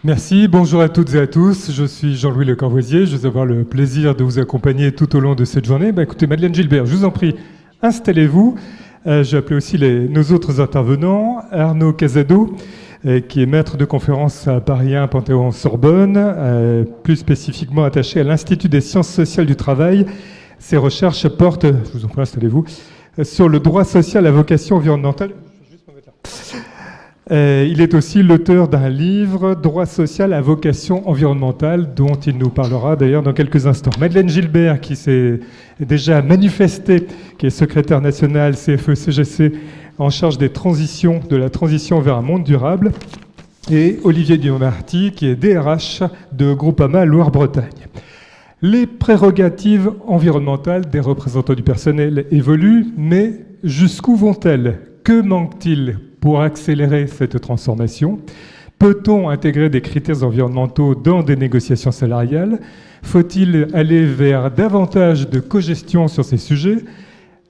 Merci, bonjour à toutes et à tous. Je suis Jean-Louis Le Corvoisier. Je vais avoir le plaisir de vous accompagner tout au long de cette journée. Écoutez, Madeleine Gilbert, je vous en prie, installez-vous. J'ai appelé aussi nos autres intervenants. Arnaud Casado, qui est maître de conférence à Paris 1 Panthéon-Sorbonne, plus spécifiquement attaché à l'Institut des sciences sociales du travail. Ses recherches portent, je vous en prie, installez-vous, sur le droit social à vocation environnementale. Il est aussi l'auteur d'un livre, Droit social à vocation environnementale, dont il nous parlera d'ailleurs dans quelques instants. Madeleine Gilbert, qui s'est déjà manifestée, qui est secrétaire nationale CFE-CGC en charge des transitions, de la transition vers un monde durable, et Olivier Dumarty, qui est DRH de Groupama Loire-Bretagne. Les prérogatives environnementales des représentants du personnel évoluent, mais jusqu'où vont-elles ? Que manque-t-il pour accélérer cette transformation? Peut-on intégrer des critères environnementaux dans des négociations salariales? Faut-il aller vers davantage de cogestion sur ces sujets?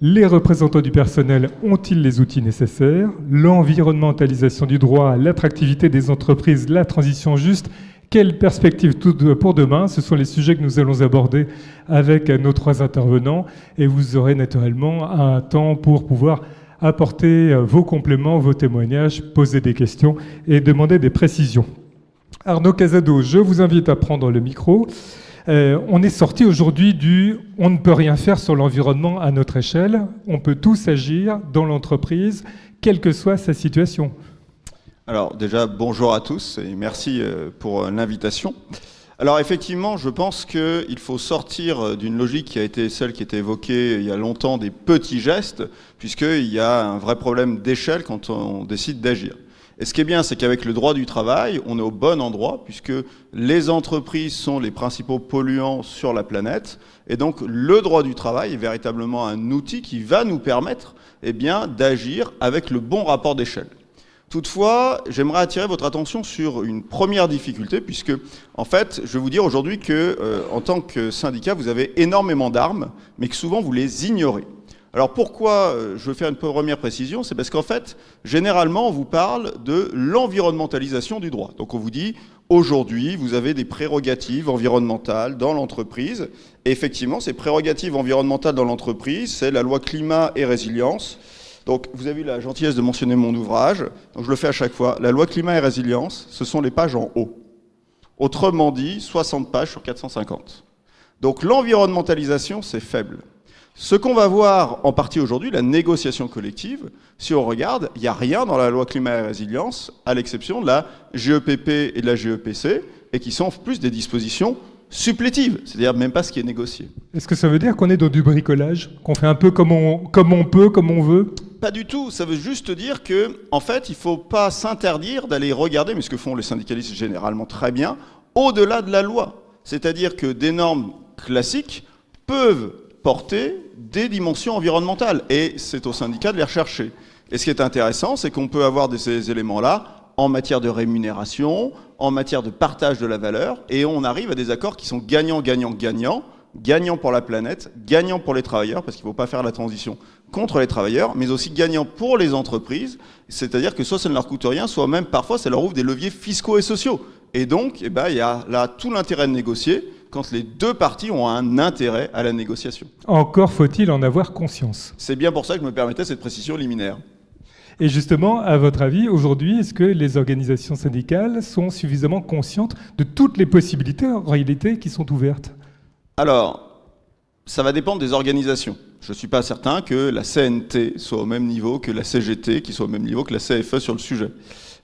Les représentants du personnel ont-ils les outils nécessaires? L'environnementalisation du droit, l'attractivité des entreprises, la transition juste, quelles perspectives pour demain? Ce sont les sujets que nous allons aborder avec nos trois intervenants et vous aurez naturellement un temps pour pouvoir apporter vos compléments, vos témoignages, poser des questions et demander des précisions. Arnaud Casado, je vous invite à prendre le micro. On est sorti aujourd'hui du « on ne peut rien faire sur l'environnement à notre échelle ». On peut tous agir dans l'entreprise, quelle que soit sa situation. Alors déjà, bonjour à tous et merci pour l'invitation. Alors effectivement, je pense qu'il faut sortir d'une logique qui a été celle qui était évoquée il y a longtemps des petits gestes, puisqu'il y a un vrai problème d'échelle quand on décide d'agir. Et ce qui est bien, c'est qu'avec le droit du travail, on est au bon endroit, puisque les entreprises sont les principaux polluants sur la planète, et donc le droit du travail est véritablement un outil qui va nous permettre d'agir avec le bon rapport d'échelle. Toutefois, j'aimerais attirer votre attention sur une première difficulté, puisque, en fait, je vais vous dire aujourd'hui que, en tant que syndicat, vous avez énormément d'armes, mais que souvent vous les ignorez. Alors pourquoi je veux faire une première précision? C'est parce qu'en fait, généralement, on vous parle de l'environnementalisation du droit. Donc on vous dit, aujourd'hui, vous avez des prérogatives environnementales dans l'entreprise. Et effectivement, ces prérogatives environnementales dans l'entreprise, c'est la loi climat et résilience. Donc, vous avez eu la gentillesse de mentionner mon ouvrage, donc je le fais à chaque fois. La loi climat et résilience, ce sont les pages en haut. Autrement dit, 60 pages sur 450. Donc, l'environnementalisation, c'est faible. Ce qu'on va voir en partie aujourd'hui, la négociation collective, si on regarde, il n'y a rien dans la loi climat et résilience, à l'exception de la GEPP et de la GEPC, et qui sont en plus des dispositions supplétive, c'est-à-dire même pas ce qui est négocié. Est-ce que ça veut dire qu'on est dans du bricolage, qu'on fait un peu comme on peut, comme on veut? Pas du tout, ça veut juste dire que, en fait, il ne faut pas s'interdire d'aller regarder, mais ce que font les syndicalistes généralement très bien, au-delà de la loi. C'est-à-dire que des normes classiques peuvent porter des dimensions environnementales, et c'est au syndicat de les rechercher. Et ce qui est intéressant, c'est qu'on peut avoir ces éléments-là en matière de rémunération, en matière de partage de la valeur, et on arrive à des accords qui sont gagnants, gagnants, gagnants, gagnants pour la planète, gagnants pour les travailleurs, parce qu'il ne faut pas faire la transition contre les travailleurs, mais aussi gagnants pour les entreprises, c'est-à-dire que soit ça ne leur coûte rien, soit même parfois ça leur ouvre des leviers fiscaux et sociaux. Et donc, il y a là tout l'intérêt de négocier quand les deux parties ont un intérêt à la négociation. Encore faut-il en avoir conscience. C'est bien pour ça que je me permettais cette précision liminaire. Et justement, à votre avis, aujourd'hui, est-ce que les organisations syndicales sont suffisamment conscientes de toutes les possibilités, en réalité, qui sont ouvertes? Alors, ça va dépendre des organisations. Je ne suis pas certain que la CNT soit au même niveau que la CGT, qui soit au même niveau que la CFE sur le sujet.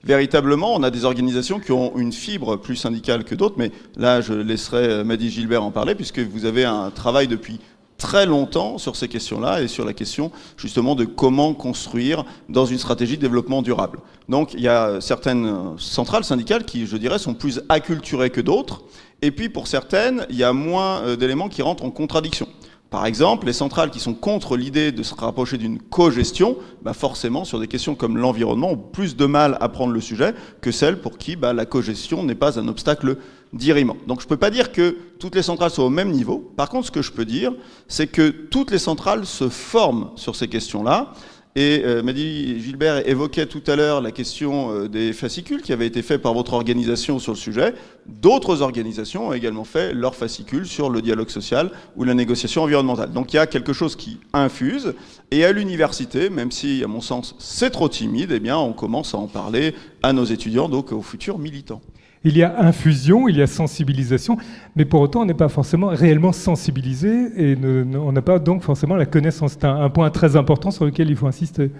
Véritablement, on a des organisations qui ont une fibre plus syndicale que d'autres, mais là, je laisserai Maddy Gilbert en parler, puisque vous avez un travail depuis très longtemps sur ces questions-là et sur la question justement de comment construire dans une stratégie de développement durable. Donc il y a certaines centrales syndicales qui, je dirais, sont plus acculturées que d'autres, et puis pour certaines, il y a moins d'éléments qui rentrent en contradiction. Par exemple, les centrales qui sont contre l'idée de se rapprocher d'une co-gestion, forcément, sur des questions comme l'environnement, ont plus de mal à prendre le sujet que celles pour qui la co-gestion n'est pas un obstacle d'irriement. Donc je ne peux pas dire que toutes les centrales sont au même niveau. Par contre, ce que je peux dire, c'est que toutes les centrales se forment sur ces questions-là Et Mehdi Gilbert évoquait tout à l'heure la question des fascicules qui avaient été faits par votre organisation sur le sujet. D'autres organisations ont également fait leurs fascicules sur le dialogue social ou la négociation environnementale. Donc il y a quelque chose qui infuse. Et à l'université, même si à mon sens c'est trop timide, eh bien on commence à en parler à nos étudiants, donc aux futurs militants. Il y a infusion, il y a sensibilisation, mais pour autant, on n'est pas forcément réellement sensibilisé et on n'a pas donc forcément la connaissance. C'est un point très important sur lequel il faut insister.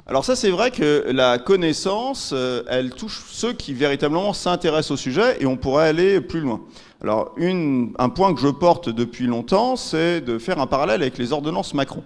Alors ça, c'est vrai que la connaissance, elle touche ceux qui véritablement s'intéressent au sujet et on pourrait aller plus loin. Alors, un point que je porte depuis longtemps, c'est de faire un parallèle avec les ordonnances Macron.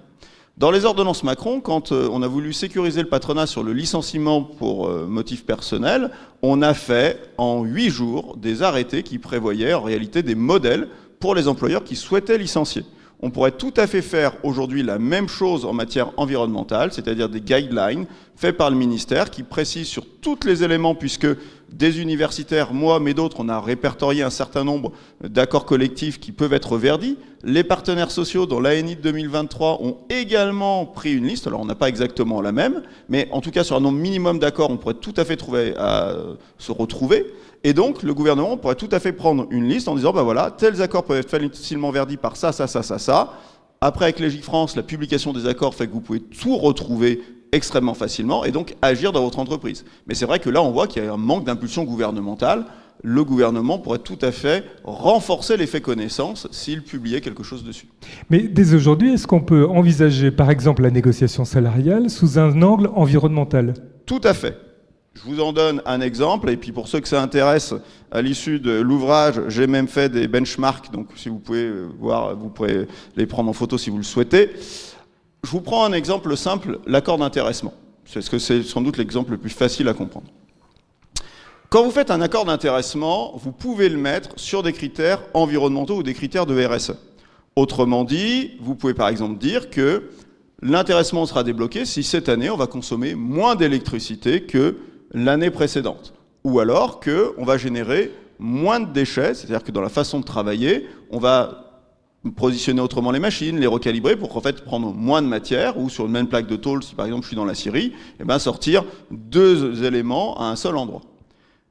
Dans les ordonnances Macron, quand on a voulu sécuriser le patronat sur le licenciement pour motif personnel, on a fait en 8 jours des arrêtés qui prévoyaient en réalité des modèles pour les employeurs qui souhaitaient licencier. On pourrait tout à fait faire aujourd'hui la même chose en matière environnementale, c'est-à-dire des guidelines faits par le ministère qui précisent sur tous les éléments, puisque des universitaires, moi mais d'autres, on a répertorié un certain nombre d'accords collectifs qui peuvent être verdis. Les partenaires sociaux dans l'ANI de 2023 ont également pris une liste, alors on n'a pas exactement la même, mais en tout cas sur un nombre minimum d'accords, on pourrait tout à fait se retrouver. Et donc, le gouvernement pourrait tout à fait prendre une liste en disant, ben voilà, tels accords peuvent être facilement verdis par ça, ça, ça, ça, ça. Après, avec Légifrance, la publication des accords fait que vous pouvez tout retrouver extrêmement facilement et donc agir dans votre entreprise. Mais c'est vrai que là, on voit qu'il y a un manque d'impulsion gouvernementale. Le gouvernement pourrait tout à fait renforcer l'effet connaissance s'il publiait quelque chose dessus. Mais dès aujourd'hui, est-ce qu'on peut envisager, par exemple, la négociation salariale sous un angle environnemental ? Tout à fait. Je vous en donne un exemple, et puis pour ceux que ça intéresse, à l'issue de l'ouvrage, j'ai même fait des benchmarks, donc si vous pouvez voir, vous pourrez les prendre en photo si vous le souhaitez. Je vous prends un exemple simple, l'accord d'intéressement, parce que c'est sans doute l'exemple le plus facile à comprendre. Quand vous faites un accord d'intéressement, vous pouvez le mettre sur des critères environnementaux ou des critères de RSE. Autrement dit, vous pouvez par exemple dire que l'intéressement sera débloqué si cette année on va consommer moins d'électricité que l'année précédente. Ou alors qu'on va générer moins de déchets, c'est-à-dire que dans la façon de travailler, on va positionner autrement les machines, les recalibrer pour qu'en fait prendre moins de matière, ou sur une même plaque de tôle, si par exemple je suis dans la scierie, eh ben sortir 2 éléments à un seul endroit.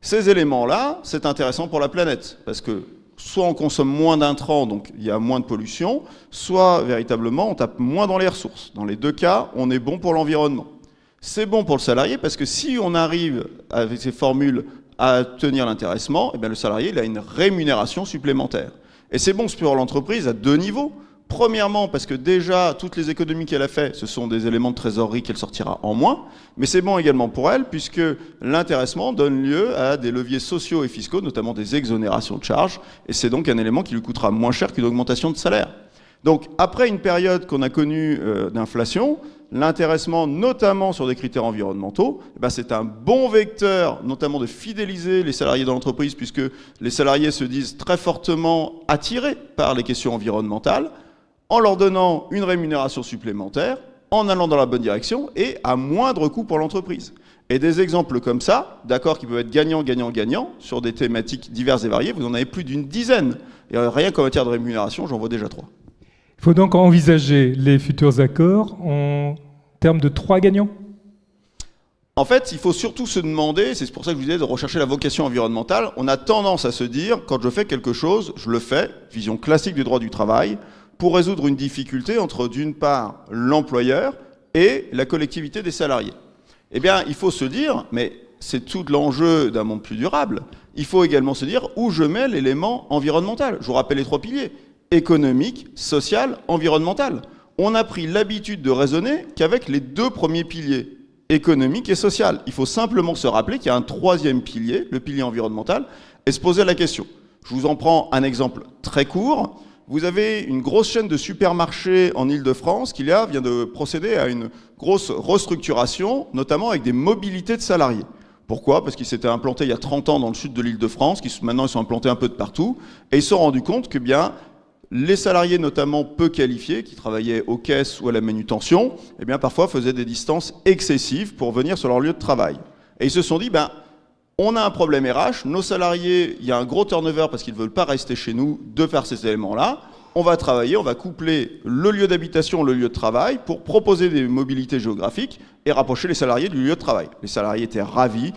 Ces éléments-là, c'est intéressant pour la planète, parce que soit on consomme moins d'intrants, donc il y a moins de pollution, soit véritablement on tape moins dans les ressources. Dans les 2 cas, on est bon pour l'environnement. C'est bon pour le salarié parce que si on arrive avec ces formules à tenir l'intéressement, eh bien le salarié il a une rémunération supplémentaire. Et c'est bon pour l'entreprise à 2 niveaux. Premièrement, parce que déjà, toutes les économies qu'elle a fait, ce sont des éléments de trésorerie qu'elle sortira en moins. Mais c'est bon également pour elle, puisque l'intéressement donne lieu à des leviers sociaux et fiscaux, notamment des exonérations de charges. Et c'est donc un élément qui lui coûtera moins cher qu'une augmentation de salaire. Donc, après une période qu'on a connue d'inflation, l'intéressement, notamment sur des critères environnementaux, eh ben c'est un bon vecteur, notamment de fidéliser les salariés dans l'entreprise, puisque les salariés se disent très fortement attirés par les questions environnementales, en leur donnant une rémunération supplémentaire, en allant dans la bonne direction et à moindre coût pour l'entreprise. Et des exemples comme ça, d'accords qui peuvent être gagnant, gagnant, gagnant, sur des thématiques diverses et variées, vous en avez plus d'une dizaine. Et rien qu'en matière de rémunération, j'en vois déjà 3. Il faut donc envisager les futurs accords en termes de 3 gagnants. En fait, il faut surtout se demander, c'est pour ça que je vous disais de rechercher la vocation environnementale, on a tendance à se dire, quand je fais quelque chose, je le fais, vision classique du droit du travail, pour résoudre une difficulté entre, d'une part, l'employeur et la collectivité des salariés. Eh bien, il faut se dire, mais c'est tout l'enjeu d'un monde plus durable, il faut également se dire où je mets l'élément environnemental. Je vous rappelle les 3 piliers. Économique, social, environnemental. On a pris l'habitude de raisonner qu'avec les 2 premiers piliers, économique et social. Il faut simplement se rappeler qu'il y a un 3e pilier, le pilier environnemental, et se poser la question. Je vous en prends un exemple très court. Vous avez une grosse chaîne de supermarchés en Île-de-France qui là vient de procéder à une grosse restructuration, notamment avec des mobilités de salariés. Pourquoi ? Parce qu'ils s'étaient implantés il y a 30 ans dans le sud de l'Île-de-France, maintenant ils sont implantés un peu de partout, et ils se sont rendus compte que bien les salariés, notamment peu qualifiés, qui travaillaient aux caisses ou à la manutention, eh bien, parfois faisaient des distances excessives pour venir sur leur lieu de travail. Et ils se sont dit, on a un problème RH, nos salariés, il y a un gros turnover parce qu'ils ne veulent pas rester chez nous de faire ces éléments-là. on va travailler, on va coupler le lieu d'habitation, le lieu de travail, pour proposer des mobilités géographiques et rapprocher les salariés du lieu de travail. Les salariés étaient ravis,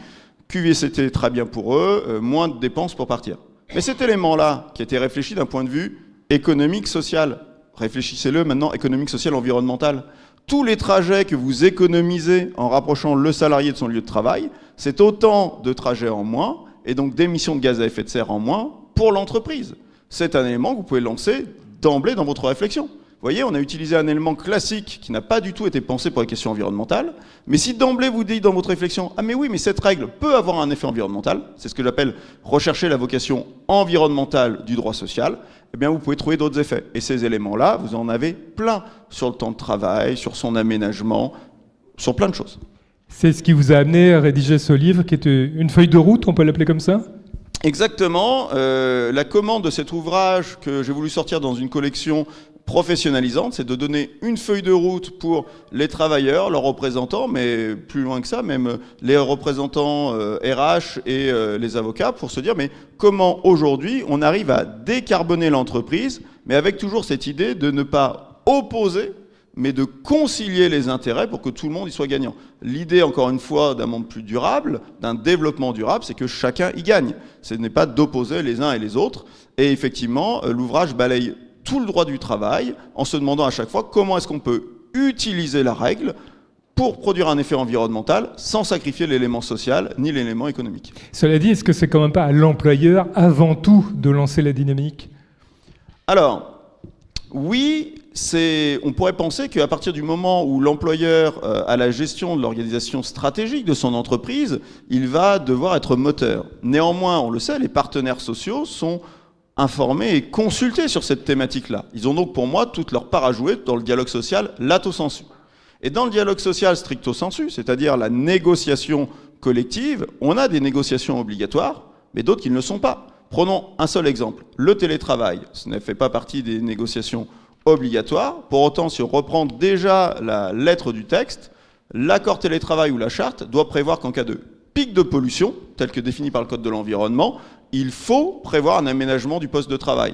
QVC était très bien pour eux, moins de dépenses pour partir. Mais cet élément-là, qui a été réfléchi d'un point de vue économique, social, réfléchissez-le maintenant, économique, social, environnemental. Tous les trajets que vous économisez en rapprochant le salarié de son lieu de travail, c'est autant de trajets en moins, et donc d'émissions de gaz à effet de serre en moins pour l'entreprise. C'est un élément que vous pouvez lancer d'emblée dans votre réflexion. Vous voyez, on a utilisé un élément classique qui n'a pas du tout été pensé pour les questions environnementales, mais si d'emblée vous dites dans votre réflexion « Ah mais oui, mais cette règle peut avoir un effet environnemental », c'est ce que j'appelle rechercher la vocation environnementale du droit social, eh bien vous pouvez trouver d'autres effets. Et ces éléments-là, vous en avez plein sur le temps de travail, sur son aménagement, sur plein de choses. C'est ce qui vous a amené à rédiger ce livre, qui est une feuille de route, on peut l'appeler comme ça ? Exactement. La commande de cet ouvrage que j'ai voulu sortir dans une collection professionnalisante, c'est de donner une feuille de route pour les travailleurs, leurs représentants, mais plus loin que ça, même les représentants RH et les avocats, pour se dire mais comment aujourd'hui on arrive à décarboner l'entreprise, mais avec toujours cette idée de ne pas opposer, mais de concilier les intérêts pour que tout le monde y soit gagnant. L'idée, encore une fois, d'un monde plus durable, d'un développement durable, c'est que chacun y gagne. Ce n'est pas d'opposer les uns et les autres. Et effectivement, l'ouvrage balaye tout le droit du travail en se demandant à chaque fois comment est-ce qu'on peut utiliser la règle pour produire un effet environnemental sans sacrifier l'élément social ni l'élément économique. Cela dit, est-ce que c'est quand même pas à l'employeur avant tout de lancer la dynamique ? Alors, oui, on pourrait penser qu'à partir du moment où l'employeur a la gestion de l'organisation stratégique de son entreprise, il va devoir être moteur. Néanmoins, on le sait, les partenaires sociaux sont informés et consultés sur cette thématique-là. Ils ont donc pour moi toute leur part à jouer dans le dialogue social lato sensu. Et dans le dialogue social stricto sensu, c'est-à-dire la négociation collective, on a des négociations obligatoires, mais d'autres qui ne le sont pas. Prenons un seul exemple, le télétravail. Ce ne fait pas partie des négociations obligatoires. Pour autant, si on reprend déjà la lettre du texte, l'accord télétravail ou la charte doit prévoir qu'en cas de pic de pollution, tel que défini par le Code de l'environnement, il faut prévoir un aménagement du poste de travail.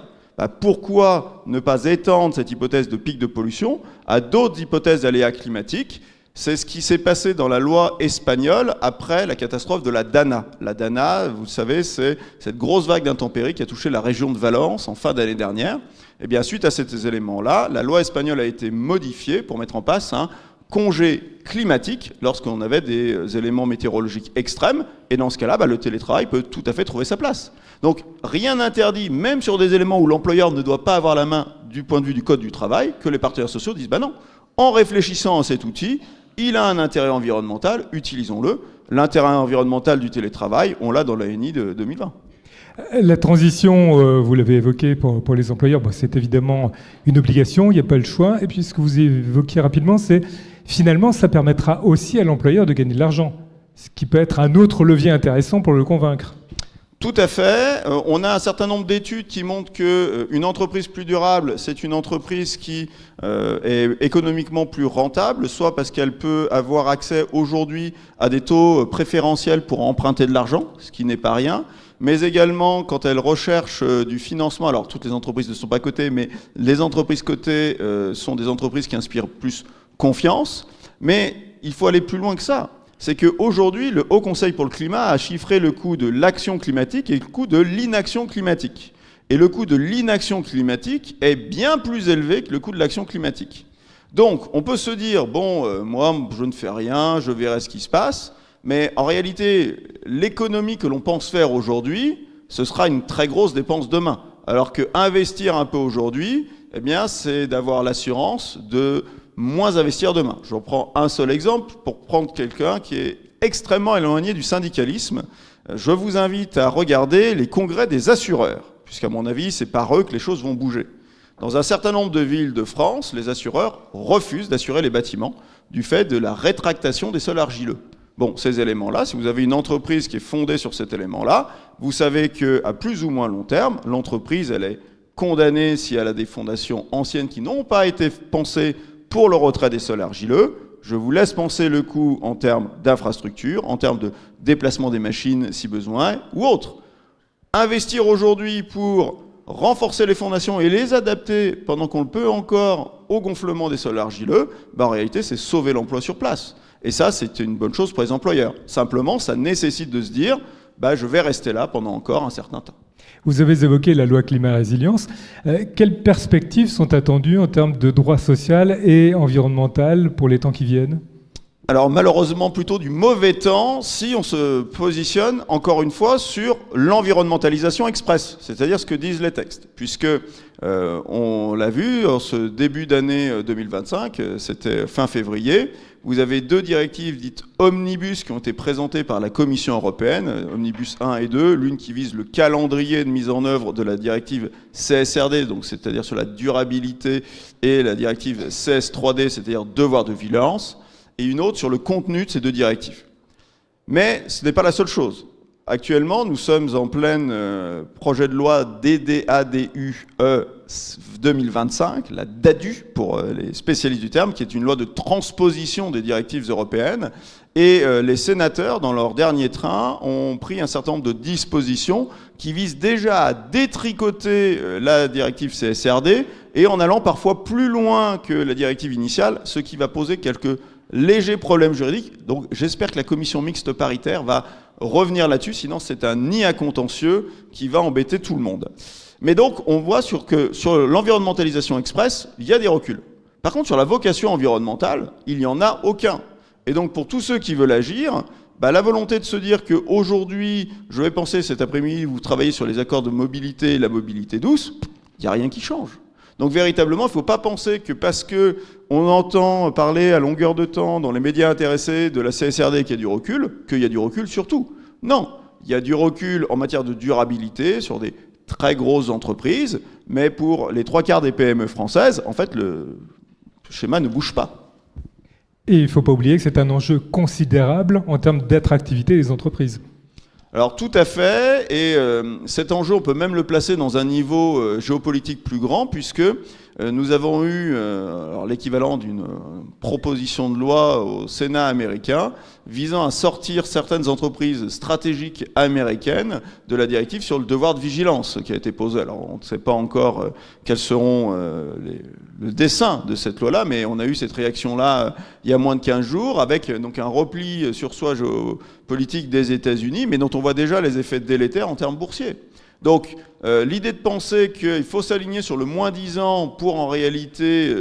Pourquoi ne pas étendre cette hypothèse de pic de pollution à d'autres hypothèses d'aléas climatiques ? C'est ce qui s'est passé dans la loi espagnole après la catastrophe de la Dana. La Dana, vous le savez, c'est cette grosse vague d'intempéries qui a touché la région de Valence en fin d'année dernière. Et bien, suite à ces éléments-là, la loi espagnole a été modifiée pour mettre en place un congé climatique lorsqu'on avait des éléments météorologiques extrêmes. Et dans ce cas-là, le télétravail peut tout à fait trouver sa place. Donc, rien n'interdit, même sur des éléments où l'employeur ne doit pas avoir la main du point de vue du Code du travail, que les partenaires sociaux disent non, en réfléchissant à cet outil, il a un intérêt environnemental, utilisons-le. L'intérêt environnemental du télétravail, on l'a dans l'ANI de 2020. La transition, vous l'avez évoqué pour les employeurs, c'est évidemment une obligation, il n'y a pas le choix. Et puis ce que vous évoquiez rapidement, c'est finalement ça permettra aussi à l'employeur de gagner de l'argent, ce qui peut être un autre levier intéressant pour le convaincre. Tout à fait. On a un certain nombre d'études qui montrent qu'une entreprise plus durable, c'est une entreprise qui est économiquement plus rentable, soit parce qu'elle peut avoir accès aujourd'hui à des taux préférentiels pour emprunter de l'argent, ce qui n'est pas rien, mais également quand elle recherche du financement. Alors toutes les entreprises ne sont pas cotées, mais les entreprises cotées sont des entreprises qui inspirent plus confiance, mais il faut aller plus loin que ça. C'est qu'aujourd'hui, le Haut Conseil pour le climat a chiffré le coût de l'action climatique et le coût de l'inaction climatique. Et le coût de l'inaction climatique est bien plus élevé que le coût de l'action climatique. Donc, on peut se dire, moi, je ne fais rien, je verrai ce qui se passe, mais en réalité, l'économie que l'on pense faire aujourd'hui, ce sera une très grosse dépense demain. Alors qu'investir un peu aujourd'hui, c'est d'avoir l'assurance de moins investir demain. Je reprends un seul exemple pour prendre quelqu'un qui est extrêmement éloigné du syndicalisme. Je vous invite à regarder les congrès des assureurs, puisqu'à mon avis, c'est par eux que les choses vont bouger. Dans un certain nombre de villes de France, les assureurs refusent d'assurer les bâtiments du fait de la rétractation des sols argileux. Ces éléments-là, si vous avez une entreprise qui est fondée sur cet élément-là, vous savez qu'à plus ou moins long terme, l'entreprise, elle est condamnée si elle a des fondations anciennes qui n'ont pas été pensées pour le retrait des sols argileux. Je vous laisse penser le coût en termes d'infrastructure, en termes de déplacement des machines si besoin, ou autre. Investir aujourd'hui pour renforcer les fondations et les adapter pendant qu'on le peut encore au gonflement des sols argileux, en réalité, c'est sauver l'emploi sur place. Et ça, c'est une bonne chose pour les employeurs. Simplement, ça nécessite de se dire, je vais rester là pendant encore un certain temps. Vous avez évoqué la loi climat-résilience. Quelles perspectives sont attendues en termes de droit social et environnemental pour les temps qui viennent ? Alors malheureusement plutôt du mauvais temps si on se positionne encore une fois sur l'environnementalisation express, c'est-à-dire ce que disent les textes, puisque on l'a vu en ce début d'année 2025, c'était fin février, vous avez 2 directives dites Omnibus qui ont été présentées par la Commission européenne, Omnibus 1 et 2, l'une qui vise le calendrier de mise en œuvre de la directive CSRD, donc c'est-à-dire sur la durabilité, et la directive CS3D, c'est-à-dire devoir de vigilance, et une autre sur le contenu de ces 2 directives. Mais ce n'est pas la seule chose. Actuellement, nous sommes en pleine projet de loi DDADUE 2025, la DADU pour les spécialistes du terme, qui est une loi de transposition des directives européennes. Et les sénateurs, dans leur dernier train, ont pris un certain nombre de dispositions qui visent déjà à détricoter la directive CSRD et en allant parfois plus loin que la directive initiale, ce qui va poser quelques légers problèmes juridiques. Donc j'espère que la commission mixte paritaire va revenir là-dessus, sinon c'est un nid à contentieux qui va embêter tout le monde. Mais donc on voit que sur l'environnementalisation express, il y a des reculs. Par contre, sur la vocation environnementale, il n'y en a aucun. Et donc pour tous ceux qui veulent agir, la volonté de se dire qu'aujourd'hui, je vais penser cet après-midi, vous travaillez sur les accords de mobilité et la mobilité douce, il n'y a rien qui change. Donc véritablement, il ne faut pas penser que parce qu'on entend parler à longueur de temps dans les médias intéressés de la CSRD qu'il y a du recul, qu'il y a du recul sur tout. Non, il y a du recul en matière de durabilité sur des très grosses entreprises, mais pour les 3/4 des PME françaises, en fait, le schéma ne bouge pas. Et il ne faut pas oublier que c'est un enjeu considérable en termes d'attractivité des entreprises. Alors tout à fait, et cet enjeu, on peut même le placer dans un niveau géopolitique plus grand, puisque nous avons eu l'équivalent d'une proposition de loi au Sénat américain visant à sortir certaines entreprises stratégiques américaines de la directive sur le devoir de vigilance qui a été posé. Alors on ne sait pas encore quels seront le dessin de cette loi-là, mais on a eu cette réaction-là il y a moins de 15 jours, avec donc un repli sur soi géopolitique des États-Unis, mais dont on voit déjà les effets délétères en termes boursiers. Donc l'idée de penser qu'il faut s'aligner sur le moins 10 ans pour en réalité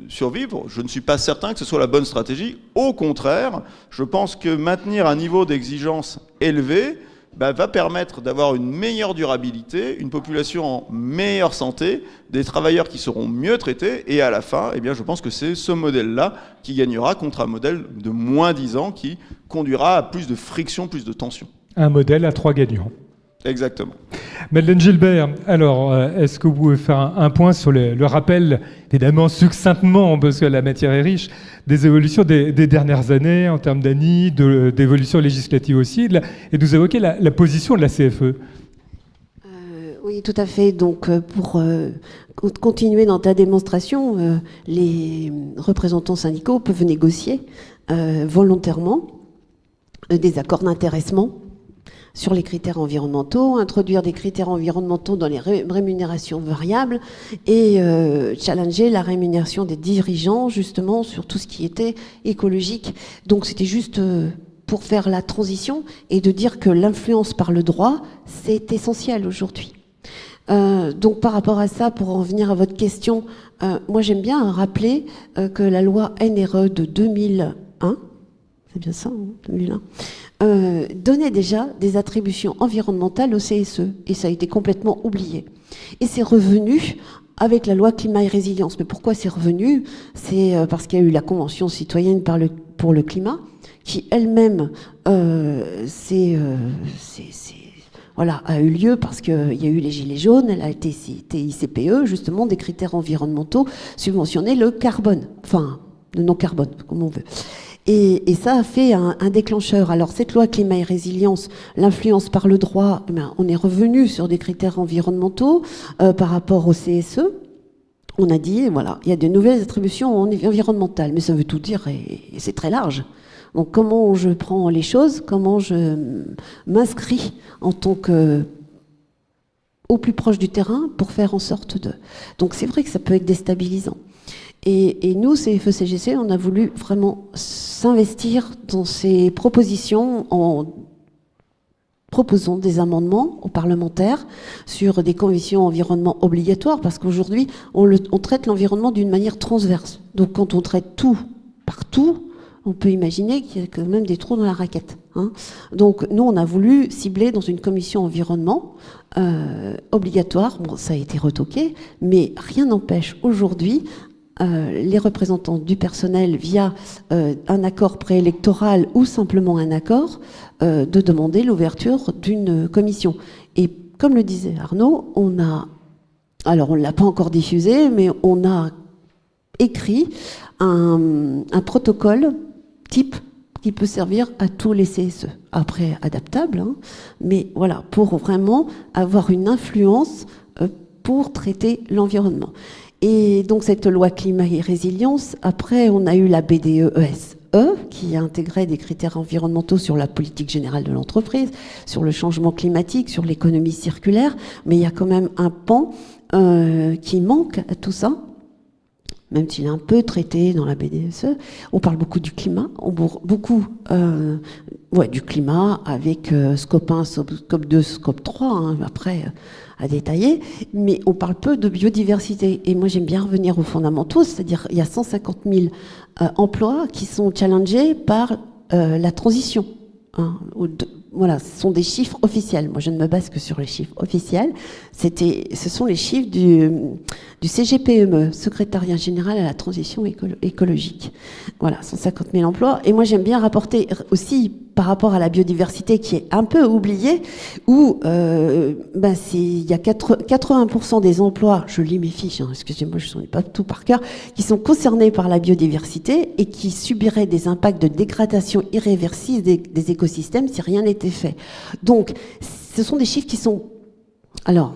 survivre, je ne suis pas certain que ce soit la bonne stratégie. Au contraire, je pense que maintenir un niveau d'exigence élevé va permettre d'avoir une meilleure durabilité, une population en meilleure santé, des travailleurs qui seront mieux traités, et à la fin, je pense que c'est ce modèle-là qui gagnera contre un modèle de moins 10 ans qui conduira à plus de friction, plus de tension. Un modèle à 3 gagnants. Exactement. Madeleine Gilbert, alors, est-ce que vous pouvez faire un point sur le rappel, évidemment succinctement, parce que la matière est riche, des évolutions des dernières années en termes d'ANI, d'évolutions législatives aussi, et nous évoquer la position de la CFE? Oui, tout à fait. Donc, pour continuer dans ta démonstration, les représentants syndicaux peuvent négocier volontairement des accords d'intéressement sur les critères environnementaux, introduire des critères environnementaux dans les rémunérations variables et challenger la rémunération des dirigeants justement sur tout ce qui était écologique. Donc c'était juste pour faire la transition et de dire que l'influence par le droit, c'est essentiel aujourd'hui. Donc par rapport à ça, pour en venir à votre question, moi j'aime bien rappeler que la loi NRE de 2001, c'est bien ça, hein, 2001, donnait déjà des attributions environnementales au CSE, et ça a été complètement oublié. Et c'est revenu avec la loi climat et résilience. Mais pourquoi c'est revenu? C'est parce qu'il y a eu la Convention citoyenne pour le climat, qui elle-même a eu lieu parce qu'il y a eu les Gilets jaunes, elle a été TICPE, justement, des critères environnementaux subventionner le carbone, enfin, le non-carbone, comme on veut. Et ça a fait un déclencheur. Alors cette loi climat et résilience, l'influence par le droit, on est revenu sur des critères environnementaux par rapport au CSE. On a dit, voilà, il y a de nouvelles attributions environnementales, mais ça veut tout dire et c'est très large. Donc comment je prends les choses, comment je m'inscris en tant que au plus proche du terrain pour faire en sorte de... Donc c'est vrai que ça peut être déstabilisant. Et nous, CFE-CGC, on a voulu vraiment s'investir dans ces propositions en proposant des amendements aux parlementaires sur des conditions environnement obligatoires, parce qu'aujourd'hui, on traite l'environnement d'une manière transverse. Donc quand on traite tout partout, on peut imaginer qu'il y a quand même des trous dans la raquette. Hein. Donc nous, on a voulu cibler dans une commission environnement obligatoire. Bon, ça a été retoqué, mais rien n'empêche aujourd'hui les représentants du personnel via un accord préélectoral ou simplement un accord de demander l'ouverture d'une commission. Et comme le disait Arnaud, on ne l'a pas encore diffusé, mais on a écrit un protocole type qui peut servir à tous les CSE. Après, adaptable, hein, mais voilà, pour vraiment avoir une influence pour traiter l'environnement. Et donc cette loi climat et résilience, après on a eu la BDE-ESE, qui intégrait des critères environnementaux sur la politique générale de l'entreprise, sur le changement climatique, sur l'économie circulaire, mais il y a quand même un pan qui manque à tout ça, même s'il est un peu traité dans la BDSE. On parle beaucoup du climat, du climat avec scope 1, scope 2, scope 3, hein, après à détailler, mais on parle peu de biodiversité. Et moi j'aime bien revenir aux fondamentaux, c'est-à-dire il y a 150 000 emplois qui sont challengés par la transition. Hein, voilà, ce sont des chiffres officiels. Moi, je ne me base que sur les chiffres officiels. Ce sont les chiffres du CGPME, Secrétariat Général à la Transition Écologique. Voilà, 150 000 emplois. Et moi, j'aime bien rapporter aussi par rapport à la biodiversité qui est un peu oubliée, où il y a 80% des emplois, je lis mes fiches, hein, excusez-moi, je ne sais pas tout par cœur, qui sont concernés par la biodiversité et qui subiraient des impacts de dégradation irréversible des écosystèmes si rien n'était fait. Donc, ce sont des chiffres qui sont... Alors,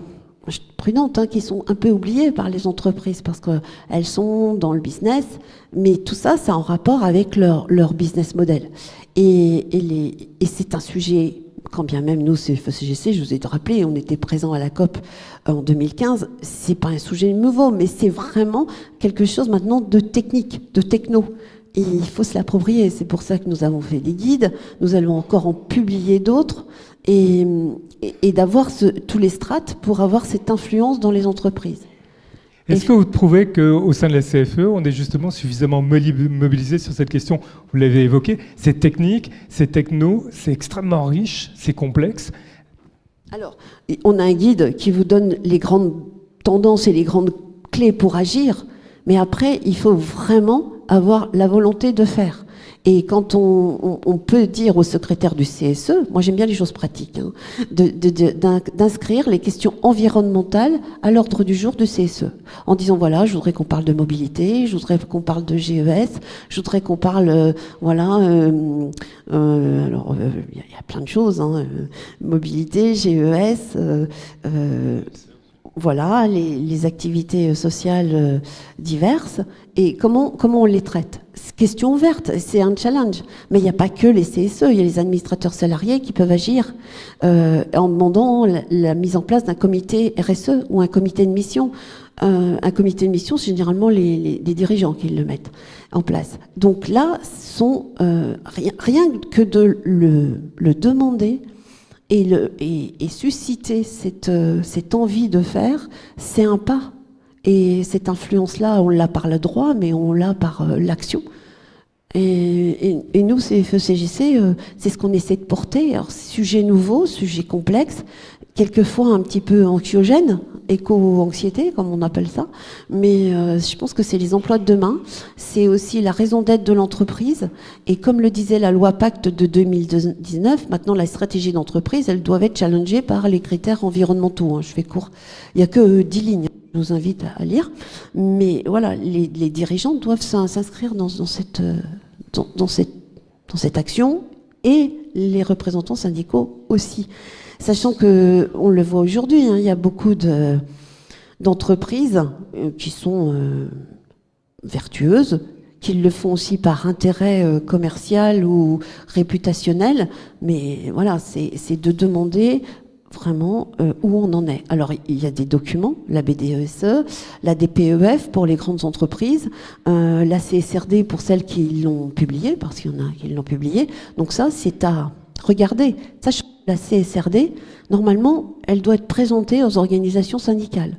je suis prudente, hein, qui sont un peu oubliés par les entreprises parce qu'elles sont dans le business, mais tout ça, ça a en rapport avec leur business model. Et c'est un sujet, quand bien même nous, CFE-CGC, je vous ai rappelé, on était présents à la COP en 2015, c'est pas un sujet nouveau, mais c'est vraiment quelque chose maintenant de technique, de techno. Et il faut se l'approprier. C'est pour ça que nous avons fait des guides, nous allons encore en publier d'autres, et d'avoir tous les strates pour avoir cette influence dans les entreprises. Est-ce que vous trouvez qu'au sein de la CFE, on est justement suffisamment mobilisé sur cette question? Vous l'avez évoqué, c'est technique, c'est techno, c'est extrêmement riche, c'est complexe. Alors, on a un guide qui vous donne les grandes tendances et les grandes clés pour agir, mais après, il faut vraiment avoir la volonté de faire. Et quand on peut dire au secrétaire du CSE, moi j'aime bien les choses pratiques, hein, d'inscrire les questions environnementales à l'ordre du jour du CSE, en disant voilà, je voudrais qu'on parle de mobilité, je voudrais qu'on parle de GES, je voudrais qu'on parle, il y a plein de choses, hein, mobilité, GES, voilà, les activités sociales diverses, et comment on les traite. Question ouverte, c'est un challenge. Mais il n'y a pas que les CSE, il y a les administrateurs salariés qui peuvent agir en demandant la mise en place d'un comité RSE ou un comité de mission. Un comité de mission, c'est généralement les dirigeants qui le mettent en place. Donc là, rien que de le demander, et susciter cette envie de faire, c'est un pas. Et cette influence-là, on l'a par le droit, mais on l'a par l'action. Et nous, CFE-CGC, c'est ce qu'on essaie de porter. Alors, sujet nouveau, sujet complexe, quelquefois un petit peu anxiogène, éco-anxiété, comme on appelle ça. Mais je pense que c'est les emplois de demain. C'est aussi la raison d'être de l'entreprise. Et comme le disait la loi Pacte de 2019, maintenant la stratégie d'entreprise, elle doit être challengée par les critères environnementaux. Je fais court. Il n'y a que 10 lignes. Je vous invite à lire. Mais voilà, les dirigeants doivent s'inscrire dans cette action, et les représentants syndicaux aussi. Sachant que, on le voit aujourd'hui, hein, il y a beaucoup d'entreprises qui sont vertueuses, qui le font aussi par intérêt commercial ou réputationnel, mais voilà, c'est de demander vraiment où on en est. Alors, il y a des documents, la BDESE, la DPEF pour les grandes entreprises, la CSRD pour celles qui l'ont publié, parce qu'il y en a qui l'ont publié. Donc ça, c'est à regarder. Sachant que la CSRD, normalement, elle doit être présentée aux organisations syndicales.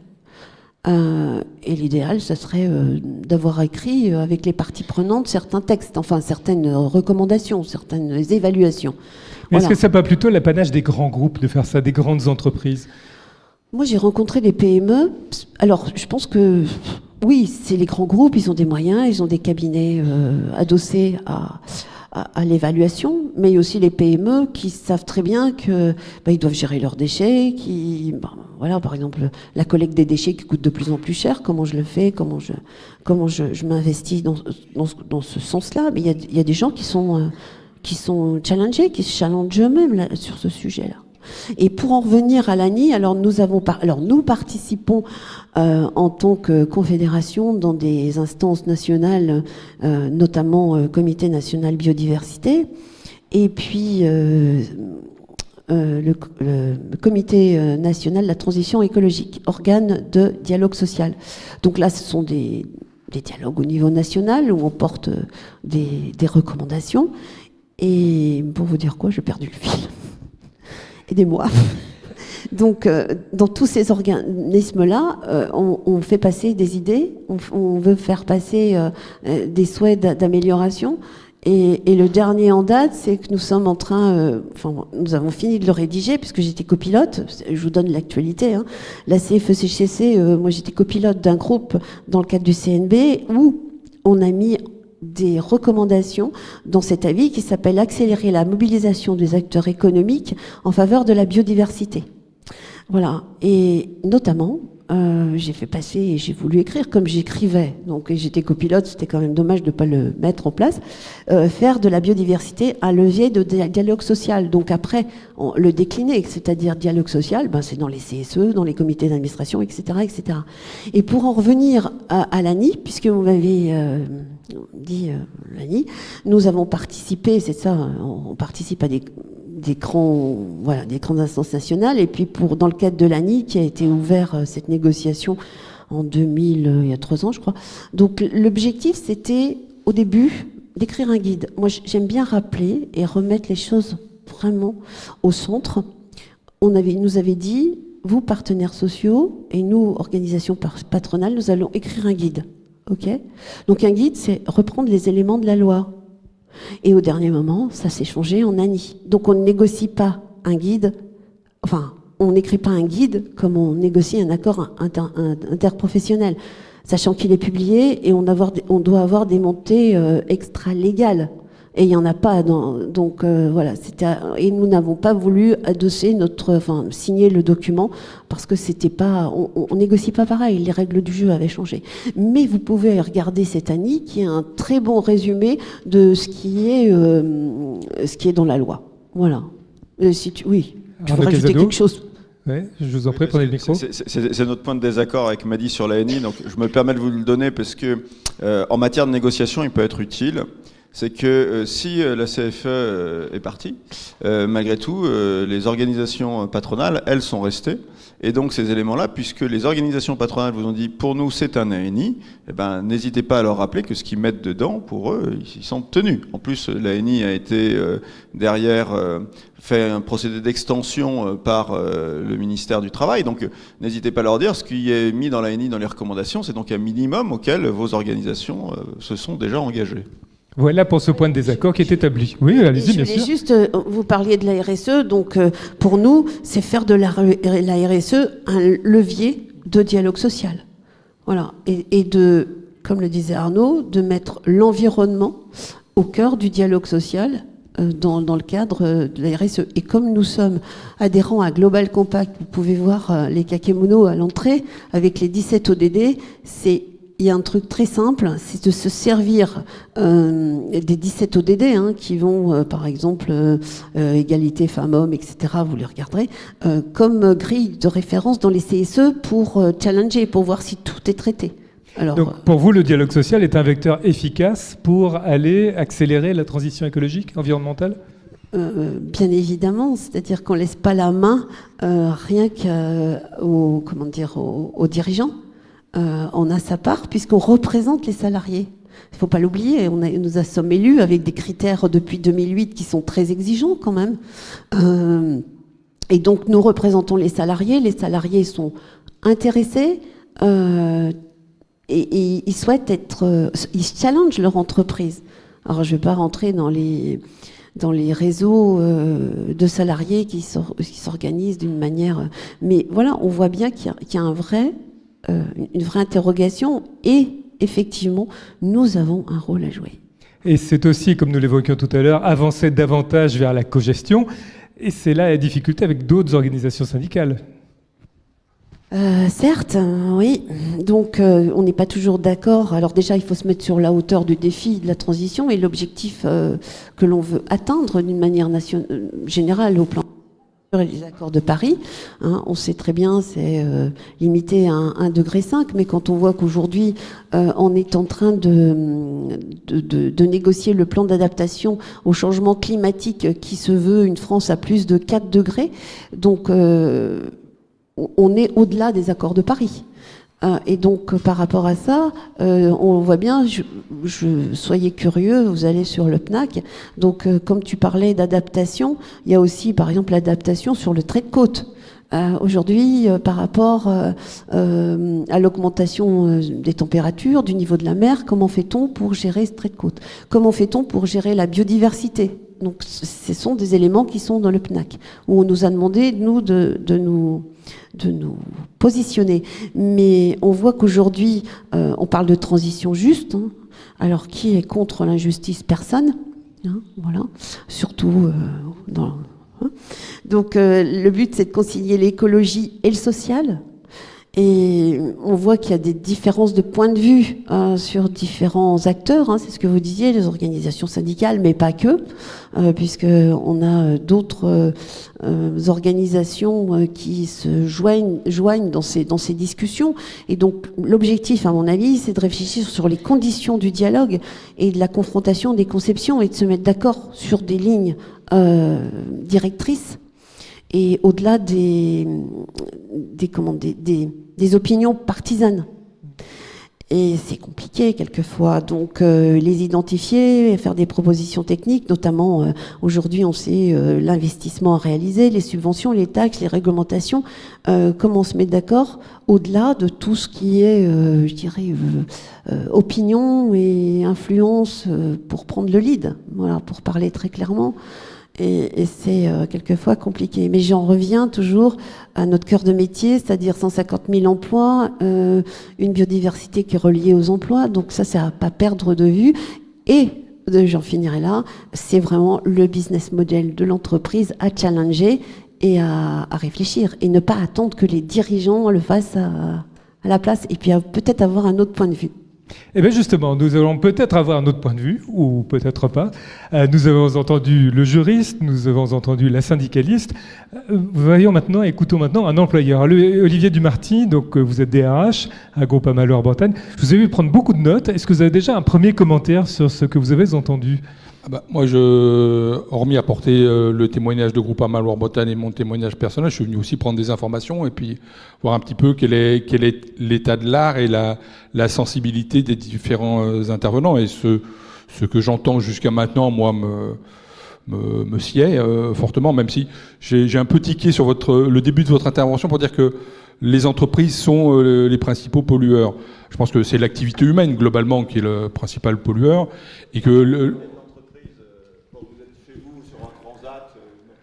Et l'idéal, ce serait d'avoir écrit avec les parties prenantes certains textes, enfin certaines recommandations, certaines évaluations. Mais Voilà. est-ce que c'est pas plutôt l'apanage des grands groupes de faire ça, des grandes entreprises? Moi, j'ai rencontré des PME. Alors, je pense que oui, c'est les grands groupes, ils ont des moyens, ils ont des cabinets adossés à l'évaluation, mais il y a aussi les PME qui savent très bien que ils doivent gérer leurs déchets, voilà, par exemple, la collecte des déchets qui coûte de plus en plus cher. Comment je le fais? Comment je m'investis dans ce sens-là? Mais il y a des gens qui sont challengés, qui se challengent eux-mêmes là, sur ce sujet-là. Et pour en revenir à l'ANI, alors nous participons en tant que confédération dans des instances nationales, notamment Comité national biodiversité, et puis le Comité national de la transition écologique, organe de dialogue social. Donc là, ce sont des dialogues au niveau national où on porte des recommandations. Et pour vous dire quoi, j'ai perdu le fil. Aidez-moi. Donc, dans tous ces organismes-là, on fait passer des idées, on veut faire passer des souhaits d'amélioration. Et le dernier en date, c'est que nous sommes en train, nous avons fini de le rédiger, puisque j'étais copilote, je vous donne l'actualité, hein. La CFE-CHC, moi j'étais copilote d'un groupe dans le cadre du CNB, où on a mis des recommandations dans cet avis qui s'appelle « Accélérer la mobilisation des acteurs économiques en faveur de la biodiversité ». Voilà, et notamment, j'ai fait passer, et j'ai voulu écrire comme j'écrivais, donc j'étais copilote, c'était quand même dommage de ne pas le mettre en place, faire de la biodiversité un levier de dialogue social. Donc après, le décliner, c'est-à-dire dialogue social, c'est dans les CSE, dans les comités d'administration, etc., etc. Et pour en revenir à l'ANI, puisque vous m'avez dit l'ANI, nous avons participé, c'est ça, on participe à des grandes instances nationales, et puis dans le cadre de l'ANI qui a été ouvert cette négociation en 2000, il y a 3 ans je crois. Donc l'objectif c'était au début d'écrire un guide. Moi j'aime bien rappeler et remettre les choses vraiment au centre. Il nous avait dit, vous partenaires sociaux et nous organisations patronales, nous allons écrire un guide. Ok ? Donc un guide c'est reprendre les éléments de la loi. Et au dernier moment, ça s'est changé en ANI. Donc on ne négocie pas un guide, on n'écrit pas un guide comme on négocie un accord interprofessionnel, sachant qu'il est publié et on doit avoir des montées extra-légales. Et il n'y en a pas. Donc voilà, et nous n'avons pas voulu adosser signer le document parce que c'était pas, on négocie pas pareil. Les règles du jeu avaient changé. Mais vous pouvez regarder cette ANI qui est un très bon résumé de ce qui est dans la loi. Voilà. Oui. Tu veux rajouter quelque chose? Oui, je vous en prie, prenez le micro. C'est notre point de désaccord avec Madi sur la ANI. Donc je me permets de vous le donner parce que en matière de négociation, il peut être utile. C'est que si la CFE est partie, malgré tout, les organisations patronales, elles sont restées. Et donc ces éléments-là, puisque les organisations patronales vous ont dit, pour nous c'est un ANI, n'hésitez pas à leur rappeler que ce qu'ils mettent dedans, pour eux, ils sont tenus. En plus, l'ANI a été derrière fait un procédé d'extension par le ministère du Travail. Donc n'hésitez pas à leur dire, ce qui est mis dans l'ANI, dans les recommandations, c'est donc un minimum auquel vos organisations se sont déjà engagées. Voilà pour ce point de désaccord qui est établi. Oui, allez-y, bien sûr. Je voulais juste, vous parliez de la RSE, donc pour nous, c'est faire de la RSE un levier de dialogue social. Voilà. Et de, comme le disait Arnaud, de mettre l'environnement au cœur du dialogue social dans le cadre de la RSE. Et comme nous sommes adhérents à Global Compact, vous pouvez voir les kakémonos à l'entrée, avec les 17 ODD, il y a un truc très simple, c'est de se servir des 17 ODD qui vont, par exemple, égalité femmes-hommes, etc., vous les regarderez, comme grille de référence dans les CSE pour challenger, pour voir si tout est traité. Alors, donc pour vous, le dialogue social est un vecteur efficace pour aller accélérer la transition écologique, environnementale ? bien évidemment, c'est-à-dire qu'on ne laisse pas la main rien qu'aux aux dirigeants. On a sa part puisqu'on représente les salariés. Il ne faut pas l'oublier, nous sommes élus avec des critères depuis 2008 qui sont très exigeants quand même. Et donc nous représentons les salariés sont intéressés et ils souhaitent ils challengent leur entreprise. Alors je ne vais pas rentrer dans les réseaux de salariés qui s'organisent d'une manière... Mais voilà, on voit bien qu'il y a une vraie interrogation et effectivement, nous avons un rôle à jouer. Et c'est aussi, comme nous l'évoquions tout à l'heure, avancer davantage vers la cogestion. Et c'est là la difficulté avec d'autres organisations syndicales. Certes, oui. Donc, on n'est pas toujours d'accord. Alors déjà, il faut se mettre sur la hauteur du défi de la transition et l'objectif que l'on veut atteindre d'une manière générale au plan les accords de Paris. On sait très bien, c'est limité à 1,5 degré, mais quand on voit qu'aujourd'hui, on est en train de négocier le plan d'adaptation au changement climatique qui se veut une France à plus de 4 degrés, donc on est au-delà des accords de Paris. Et donc, par rapport à ça, on voit bien, soyez curieux, vous allez sur le PNAC. Donc, comme tu parlais d'adaptation, il y a aussi, par exemple, l'adaptation sur le trait de côte. Aujourd'hui, par rapport à l'augmentation des températures, du niveau de la mer, comment fait-on pour gérer ce trait de côte? Comment fait-on pour gérer la biodiversité? Donc, ce sont des éléments qui sont dans le PNAC, où on nous a demandé, nous, de nous positionner. Mais on voit qu'aujourd'hui, on parle de transition juste. Alors, qui est contre l'injustice? Personne. Voilà. Surtout dans... Donc, le but, c'est de concilier l'écologie et le social. Et on voit qu'il y a des différences de point de vue sur différents acteurs. C'est ce que vous disiez, les organisations syndicales, mais pas que, puisqu'on a d'autres organisations qui se joignent dans ces discussions. Et donc, l'objectif, à mon avis, c'est de réfléchir sur les conditions du dialogue et de la confrontation des conceptions et de se mettre d'accord sur des lignes directrices. Et au-delà des opinions partisanes. Et c'est compliqué quelquefois. Donc les identifier, faire des propositions techniques, notamment aujourd'hui on sait l'investissement à réaliser, les subventions, les taxes, les réglementations, comment on se met d'accord au-delà de tout ce qui est, je dirais, opinion et influence pour prendre le lead, voilà, pour parler très clairement. Et c'est quelquefois compliqué. Mais j'en reviens toujours à notre cœur de métier, c'est-à-dire 150 000 emplois, une biodiversité qui est reliée aux emplois. Donc ça, c'est à pas perdre de vue. Et, j'en finirai là, c'est vraiment le business model de l'entreprise à challenger et à réfléchir. Et ne pas attendre que les dirigeants le fassent à la place. Et puis peut-être avoir un autre point de vue. Eh bien justement, nous allons peut-être avoir un autre point de vue, ou peut-être pas. Nous avons entendu le juriste, nous avons entendu la syndicaliste. Écoutons maintenant un employeur. Olivier Dumarty, donc vous êtes DRH à Groupama Loire-Bretagne. Je vous ai vu prendre beaucoup de notes. Est-ce que vous avez déjà un premier commentaire sur ce que vous avez entendu ? Moi, hormis apporter le témoignage de Groupama Loire-Bretagne et mon témoignage personnel, je suis venu aussi prendre des informations et puis voir un petit peu quel est l'état de l'art et la sensibilité des différents intervenants. Et ce que j'entends jusqu'à maintenant, moi, me sied fortement, même si j'ai un peu tiqué sur le début de votre intervention pour dire que les entreprises sont les principaux pollueurs. Je pense que c'est l'activité humaine, globalement, qui est le principal pollueur et que...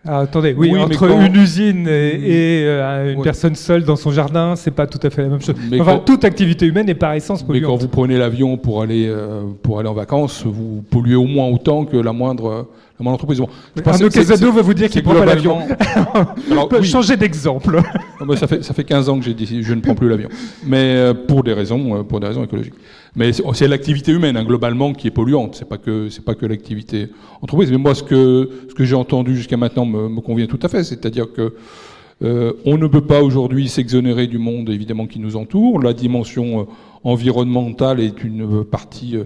Attendez, oui, entre une usine et une personne seule dans son jardin, c'est pas tout à fait la même chose. Toute activité humaine est par essence polluante. Mais quand vous prenez l'avion pour aller en vacances, vous polluez au moins autant que la moindre entreprise. Bon, Arnaud Casado va vous dire qu'il ne prend pas l'avion. On peut changer d'exemple. Ça fait 15 ans que j'ai dit je ne prends plus l'avion. Mais pour des raisons écologiques. Mais c'est l'activité humaine, globalement, qui est polluante. C'est pas que l'activité entreprise. Mais moi, ce que j'ai entendu jusqu'à maintenant me convient tout à fait. C'est-à-dire que on ne peut pas aujourd'hui s'exonérer du monde, évidemment, qui nous entoure. La dimension environnementale est une partie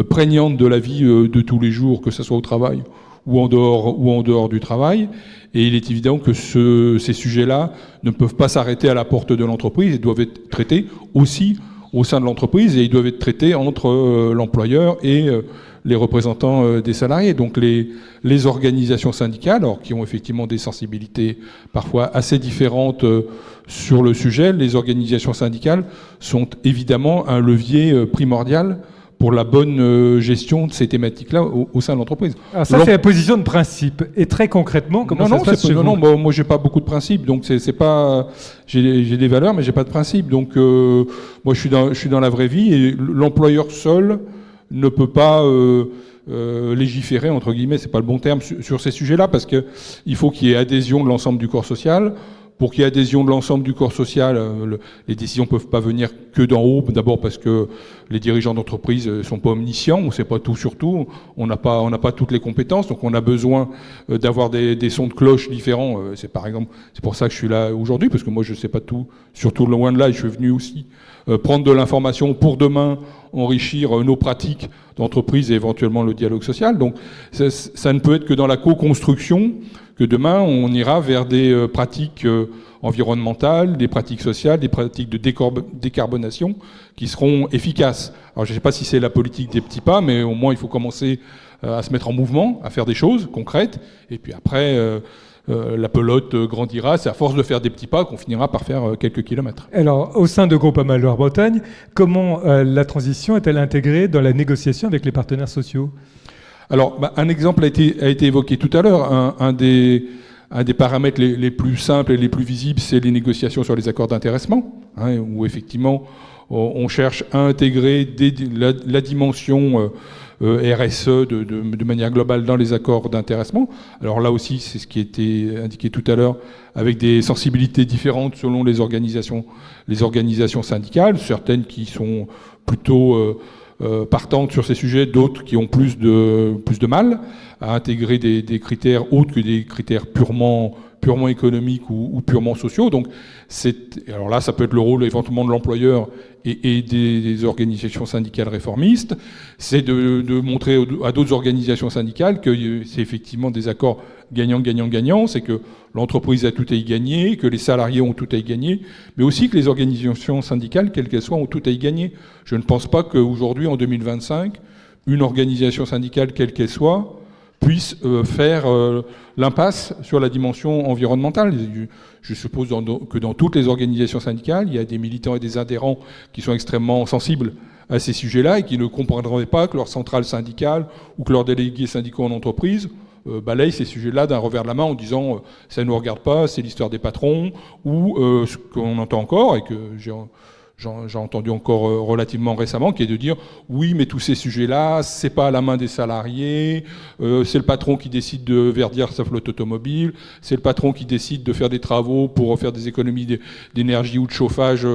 prégnante de la vie de tous les jours, que ce soit au travail ou en dehors du travail. Et il est évident que ces sujets-là ne peuvent pas s'arrêter à la porte de l'entreprise, ils doivent être traités aussi au sein de l'entreprise, et ils doivent être traités entre l'employeur et les représentants des salariés. Donc les organisations syndicales, alors, qui ont effectivement des sensibilités parfois assez différentes sur le sujet, les organisations syndicales sont évidemment un levier primordial pour la bonne gestion de ces thématiques-là au sein de l'entreprise. Alors ça, c'est la position de principe. Et très concrètement, comment ça se passe chez vous ? Non, moi, j'ai pas beaucoup de principes, donc c'est pas. J'ai des valeurs, mais j'ai pas de principes. Donc, moi, je suis dans la vraie vie, et l'employeur seul ne peut pas légiférer, entre guillemets, c'est pas le bon terme, sur ces sujets-là, parce que il faut qu'il y ait adhésion de l'ensemble du corps social. Pour qu'il y ait adhésion de l'ensemble du corps social, les décisions peuvent pas venir que d'en haut. D'abord parce que les dirigeants d'entreprise sont pas omniscients, on sait pas tout sur tout, on n'a pas toutes les compétences, donc on a besoin d'avoir des sons de cloche différents. C'est pour ça que je suis là aujourd'hui, parce que moi je sais pas tout, surtout loin de là, et je suis venu aussi prendre de l'information pour demain enrichir nos pratiques d'entreprise et éventuellement le dialogue social. Donc ça ne peut être que dans la co-construction que demain on ira vers des pratiques environnementales, des pratiques sociales, des pratiques de décarbonation qui seront efficaces. Alors je ne sais pas si c'est la politique des petits pas, mais au moins il faut commencer à se mettre en mouvement, à faire des choses concrètes, et puis après la pelote grandira. C'est à force de faire des petits pas qu'on finira par faire quelques kilomètres. Alors, au sein de Groupama Loire-Bretagne, comment la transition est-elle intégrée dans la négociation avec les partenaires sociaux ? Alors, un exemple a été évoqué tout à l'heure. Un des paramètres les plus simples et les plus visibles, c'est les négociations sur les accords d'intéressement, où effectivement on cherche à intégrer la dimension RSE de manière globale dans les accords d'intéressement. Alors là aussi, c'est ce qui était indiqué tout à l'heure, avec des sensibilités différentes selon les organisations syndicales, certaines qui sont plutôt partantes sur ces sujets, d'autres qui ont plus de mal à intégrer des critères autres que des critères purement économiques ou purement sociaux. Donc alors là, ça peut être le rôle éventuellement de l'employeur et des organisations syndicales réformistes, c'est de montrer à d'autres organisations syndicales que c'est effectivement des accords gagnant-gagnant-gagnant, c'est que l'entreprise a tout à y gagner, que les salariés ont tout à y gagner, mais aussi que les organisations syndicales, quelles qu'elles soient, ont tout à y gagner. Je ne pense pas qu'aujourd'hui, en 2025, une organisation syndicale, quelle qu'elle soit, puisse faire l'impasse sur la dimension environnementale. Je suppose que dans toutes les organisations syndicales, il y a des militants et des adhérents qui sont extrêmement sensibles à ces sujets-là et qui ne comprendraient pas que leur centrale syndicale ou que leurs délégués syndicaux en entreprise balayent ces sujets-là d'un revers de la main en disant ça ne nous regarde pas, c'est l'histoire des patrons, ou ce qu'on entend encore et que j'ai entendu encore relativement récemment, qui est de dire oui, mais tous ces sujets-là, c'est pas à la main des salariés, c'est le patron qui décide de verdir sa flotte automobile, c'est le patron qui décide de faire des travaux pour faire des économies d'énergie ou de chauffage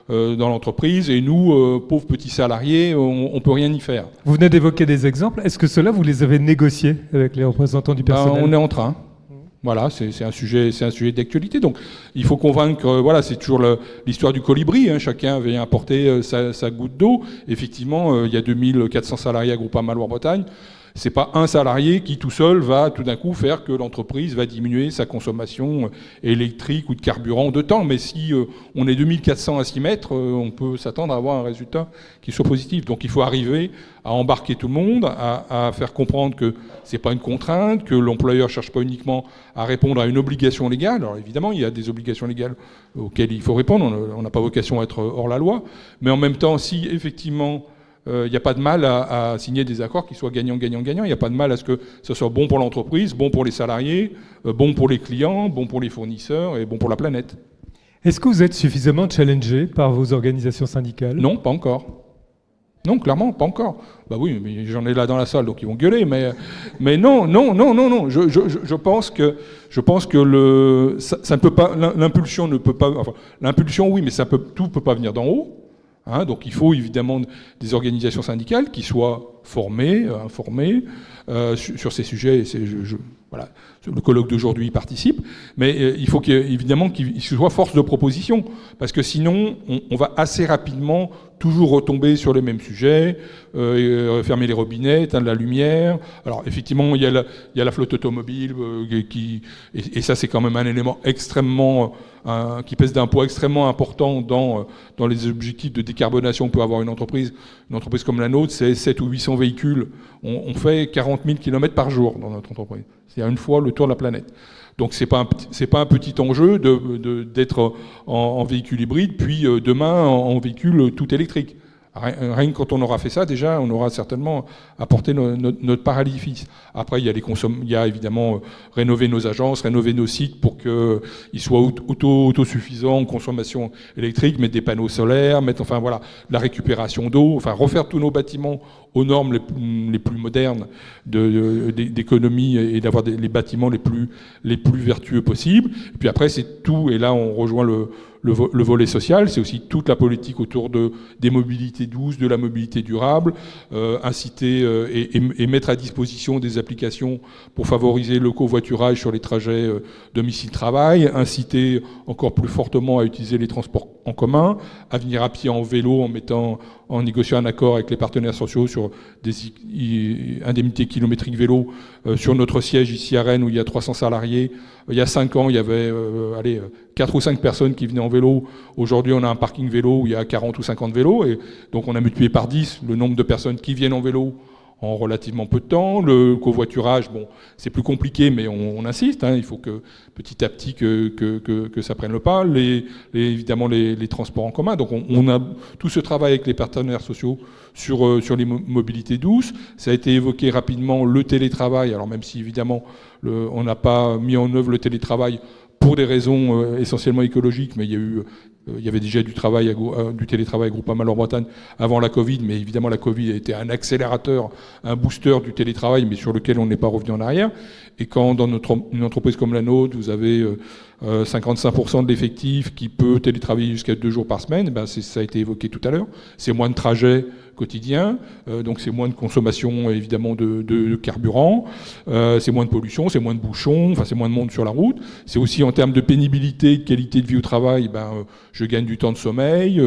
dans l'entreprise, et nous, pauvres petits salariés, on peut rien y faire. Vous venez d'évoquer des exemples. Est-ce que ceux-là, vous les avez négociés avec les représentants du personnel ? On est en train. Voilà, c'est un sujet d'actualité. Donc, il faut convaincre. Voilà, c'est toujours l'histoire du colibri. Chacun vient apporter sa goutte d'eau. Effectivement, il y a 2400 salariés à Groupama Loire-Bretagne. C'est pas un salarié qui tout seul va tout d'un coup faire que l'entreprise va diminuer sa consommation électrique ou de carburant de temps. Mais si on est 2400 à s'y mettre, on peut s'attendre à avoir un résultat qui soit positif. Donc il faut arriver à embarquer tout le monde, à faire comprendre que c'est pas une contrainte, que l'employeur cherche pas uniquement à répondre à une obligation légale. Alors évidemment, il y a des obligations légales auxquelles il faut répondre. On n'a pas vocation à être hors la loi. Mais en même temps, si effectivement il n'y a pas de mal à signer des accords qui soient gagnant-gagnant-gagnant. Il n'y a pas de mal à ce que ce soit bon pour l'entreprise, bon pour les salariés, bon pour les clients, bon pour les fournisseurs et bon pour la planète. Est-ce que vous êtes suffisamment challengé par vos organisations syndicales ? Non, pas encore. Non, clairement, pas encore. Bah oui, mais j'en ai là dans la salle, donc ils vont gueuler. Mais non. Je pense que ça ne peut pas. L'impulsion ne peut pas. Enfin, l'impulsion, oui, mais tout peut pas venir d'en haut. Donc il faut évidemment des organisations syndicales qui soient formées, informées sur ces sujets. Voilà, le colloque d'aujourd'hui y participe. Mais il faut évidemment qu'il soit force de proposition, parce que sinon on va assez rapidement toujours retomber sur les mêmes sujets, fermer les robinets, éteindre la lumière. Alors effectivement, il y a la flotte automobile et ça c'est quand même un élément extrêmement qui pèse d'un poids extrêmement important dans les objectifs de décarbonation que peut avoir une entreprise. Une entreprise comme la nôtre, c'est 7 ou 800 véhicules. On fait 40 000 km par jour dans notre entreprise. C'est une fois le tour de la planète. Donc c'est pas un petit enjeu d'être en véhicule hybride, puis demain en véhicule tout électrique. Rien que quand on aura fait ça, déjà, on aura certainement apporté notre part à l'édifice. Après, il y a évidemment rénover nos agences, rénover nos sites pour qu'ils soient autosuffisants en consommation électrique, mettre des panneaux solaires, enfin voilà, la récupération d'eau, enfin refaire tous nos bâtiments aux normes les plus modernes d'économie et d'avoir les bâtiments les plus vertueux possibles. Et puis après, c'est tout, et là on rejoint le volet social, c'est aussi toute la politique autour des mobilités douces, de la mobilité durable, inciter et mettre à disposition des applications pour favoriser le covoiturage sur les trajets domicile-travail, inciter encore plus fortement à utiliser les transports en commun, à venir à pied, en vélo, en négociant un accord avec les partenaires sociaux sur des indemnités kilométriques vélo. Sur notre siège ici à Rennes, où il y a 300 salariés, il y a 5 ans, il y avait 4 ou 5 personnes qui venaient en vélo. Aujourd'hui, on a un parking vélo où il y a 40 ou 50 vélos. Et donc, on a multiplié par 10 le nombre de personnes qui viennent en vélo en relativement peu de temps. Le covoiturage, bon, c'est plus compliqué, mais on insiste. Il faut que petit à petit que ça prenne le pas. Évidemment, les transports en commun. Donc, on a tout ce travail avec les partenaires sociaux sur les mobilités douces. Ça a été évoqué rapidement, le télétravail. Alors, même si, évidemment, on n'a pas mis en œuvre le télétravail pour des raisons essentiellement écologiques, mais il y avait déjà du télétravail à Groupama Loire-Bretagne avant la Covid, mais évidemment la Covid a été un accélérateur, un booster du télétravail, mais sur lequel on n'est pas revenu en arrière. Et quand dans une entreprise comme la nôtre, vous avez 55% de l'effectif qui peut télétravailler jusqu'à 2 jours par semaine, ça a été évoqué tout à l'heure, c'est moins de trajets quotidiens, donc c'est moins de consommation évidemment de carburant, c'est moins de pollution, c'est moins de bouchons, enfin c'est moins de monde sur la route. C'est aussi en termes de pénibilité, de qualité de vie au travail, je gagne du temps de sommeil,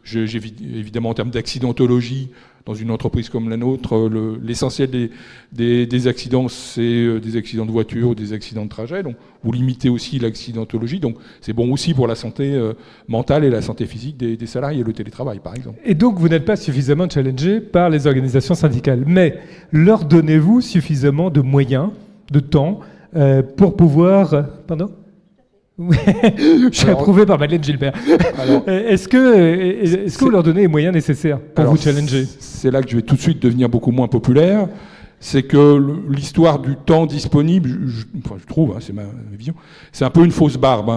j'évite évidemment en termes d'accidentologie. Dans une entreprise comme la nôtre, l'essentiel des accidents, c'est des accidents de voiture ou des accidents de trajet. Donc, vous limitez aussi l'accidentologie. Donc, c'est bon aussi pour la santé mentale et la santé physique des salariés, le télétravail, par exemple. Et donc, vous n'êtes pas suffisamment challengé par les organisations syndicales. Mais leur donnez-vous suffisamment de moyens, de temps, pour pouvoir... Pardon ? Je suis approuvé par Madeleine Gilbert. Est-ce que vous leur donnez les moyens nécessaires pour vous challenger ? C'est là que je vais tout de suite devenir beaucoup moins populaire. C'est que l'histoire du temps disponible, je trouve, c'est ma vision, c'est un peu une fausse barbe.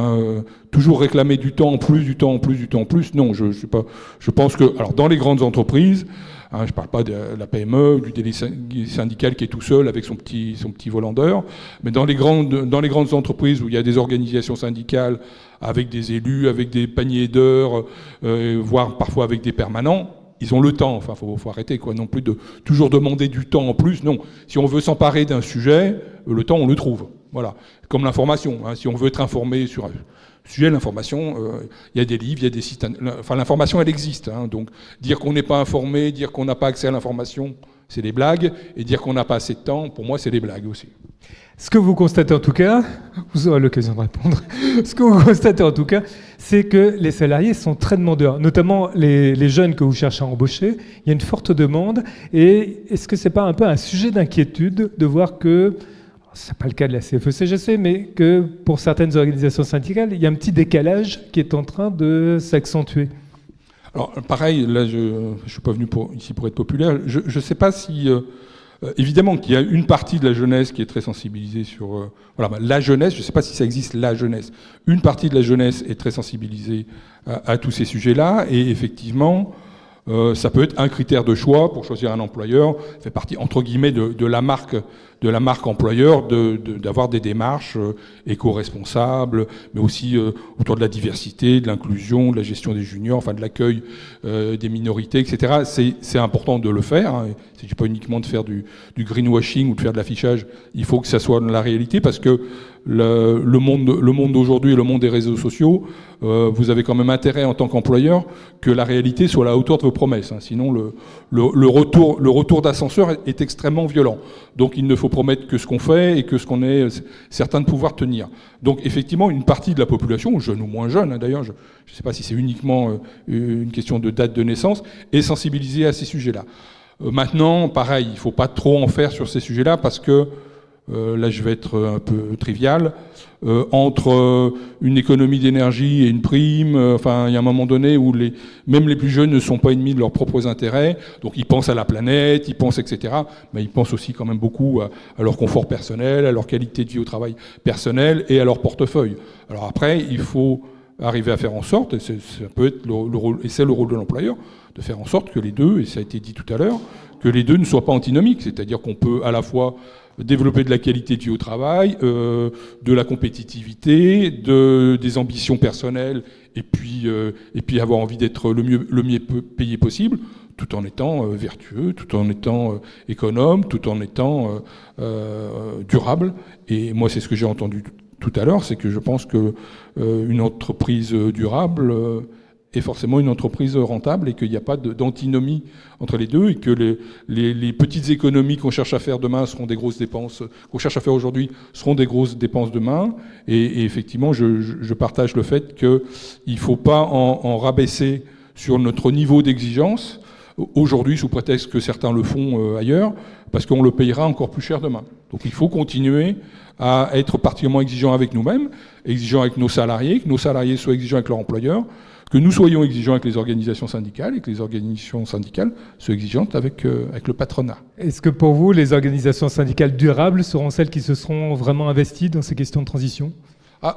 Toujours réclamer du temps en plus, du temps en plus, du temps en plus. Non, je sais pas. Je pense que, alors, dans les grandes entreprises, je ne parle pas de la PME, du délégué syndical qui est tout seul avec son petit volant d'heure, mais dans les grandes entreprises où il y a des organisations syndicales avec des élus, avec des paniers d'heures, voire parfois avec des permanents, ils ont le temps. Enfin, faut arrêter non plus de toujours demander du temps en plus. Non, si on veut s'emparer d'un sujet, le temps on le trouve. Voilà, comme l'information. Si on veut être informé sur sujet, l'information, il y a des livres, il y a des sites... Enfin, l'information, elle existe. Donc, dire qu'on n'est pas informé, dire qu'on n'a pas accès à l'information, c'est des blagues. Et dire qu'on n'a pas assez de temps, pour moi, c'est des blagues aussi. Ce que vous constatez en tout cas, vous aurez l'occasion de répondre, ce que vous constatez en tout cas, c'est que les salariés sont très demandeurs, notamment les jeunes que vous cherchez à embaucher. Il y a une forte demande. Et est-ce que ce n'est pas un peu un sujet d'inquiétude de voir que... Ce n'est pas le cas de la CFE-CGC, mais que pour certaines organisations syndicales, il y a un petit décalage qui est en train de s'accentuer. Alors, pareil, là, je ne suis pas venu ici pour être populaire. Je ne sais pas si... évidemment qu'il y a une partie de la jeunesse qui est très sensibilisée sur... la jeunesse, je ne sais pas si ça existe, la jeunesse. Une partie de la jeunesse est très sensibilisée à tous ces sujets-là. Et effectivement, Ça peut être un critère de choix pour choisir un employeur. Ça fait partie, entre guillemets, de la marque employeur, d'avoir des démarches éco-responsables, mais aussi autour de la diversité, de l'inclusion, de la gestion des juniors, enfin de l'accueil des minorités, etc. C'est important de le faire. Hein. Il ne s'agit pas uniquement de faire du greenwashing ou de faire de l'affichage. Il faut que ça soit la réalité, parce que le monde d'aujourd'hui et le monde des réseaux sociaux, vous avez quand même intérêt en tant qu'employeur que la réalité soit à la hauteur de vos promesses. Hein. Sinon, le retour d'ascenseur est extrêmement violent. Donc il ne faut promettre que ce qu'on fait et que ce qu'on est certain de pouvoir tenir. Donc effectivement, une partie de la population, jeune ou moins jeune, hein, d'ailleurs, je ne sais pas si c'est uniquement une question de date de naissance, est sensibilisée à ces sujets-là. Maintenant, pareil, il ne faut pas trop en faire sur ces sujets-là, parce que là je vais être un peu trivial, entre une économie d'énergie et une prime, enfin il y a un moment donné où même les plus jeunes ne sont pas ennemis de leurs propres intérêts, donc ils pensent à la planète, ils pensent etc., mais ils pensent aussi quand même beaucoup à leur confort personnel, à leur qualité de vie au travail personnel et à leur portefeuille. Alors après, il faut arriver à faire en sorte, et ça peut être le rôle, et c'est le rôle de l'employeur, de faire en sorte que les deux, et ça a été dit tout à l'heure, que les deux ne soient pas antinomiques, c'est-à-dire qu'on peut à la fois développer de la qualité de vie au travail, de la compétitivité, des ambitions personnelles, et puis avoir envie d'être le mieux payé possible, tout en étant vertueux, tout en étant économe, tout en étant durable. Et moi, c'est ce que j'ai entendu tout à l'heure, c'est que je pense que une entreprise durable est forcément une entreprise rentable, et qu'il n'y a pas d'antinomie entre les deux, et que les petites économies qu'on cherche à faire demain seront des grosses dépenses, qu'on cherche à faire aujourd'hui seront des grosses dépenses demain. Et effectivement, je partage le fait qu'il ne faut pas en rabaisser sur notre niveau d'exigence aujourd'hui, sous prétexte que certains le font ailleurs, parce qu'on le payera encore plus cher demain. Donc il faut continuer à être particulièrement exigeants avec nous-mêmes, exigeants avec nos salariés, que nos salariés soient exigeants avec leur employeur, que nous soyons exigeants avec les organisations syndicales, et que les organisations syndicales soient exigeantes avec le patronat. Est-ce que pour vous, les organisations syndicales durables seront celles qui se seront vraiment investies dans ces questions de transition ?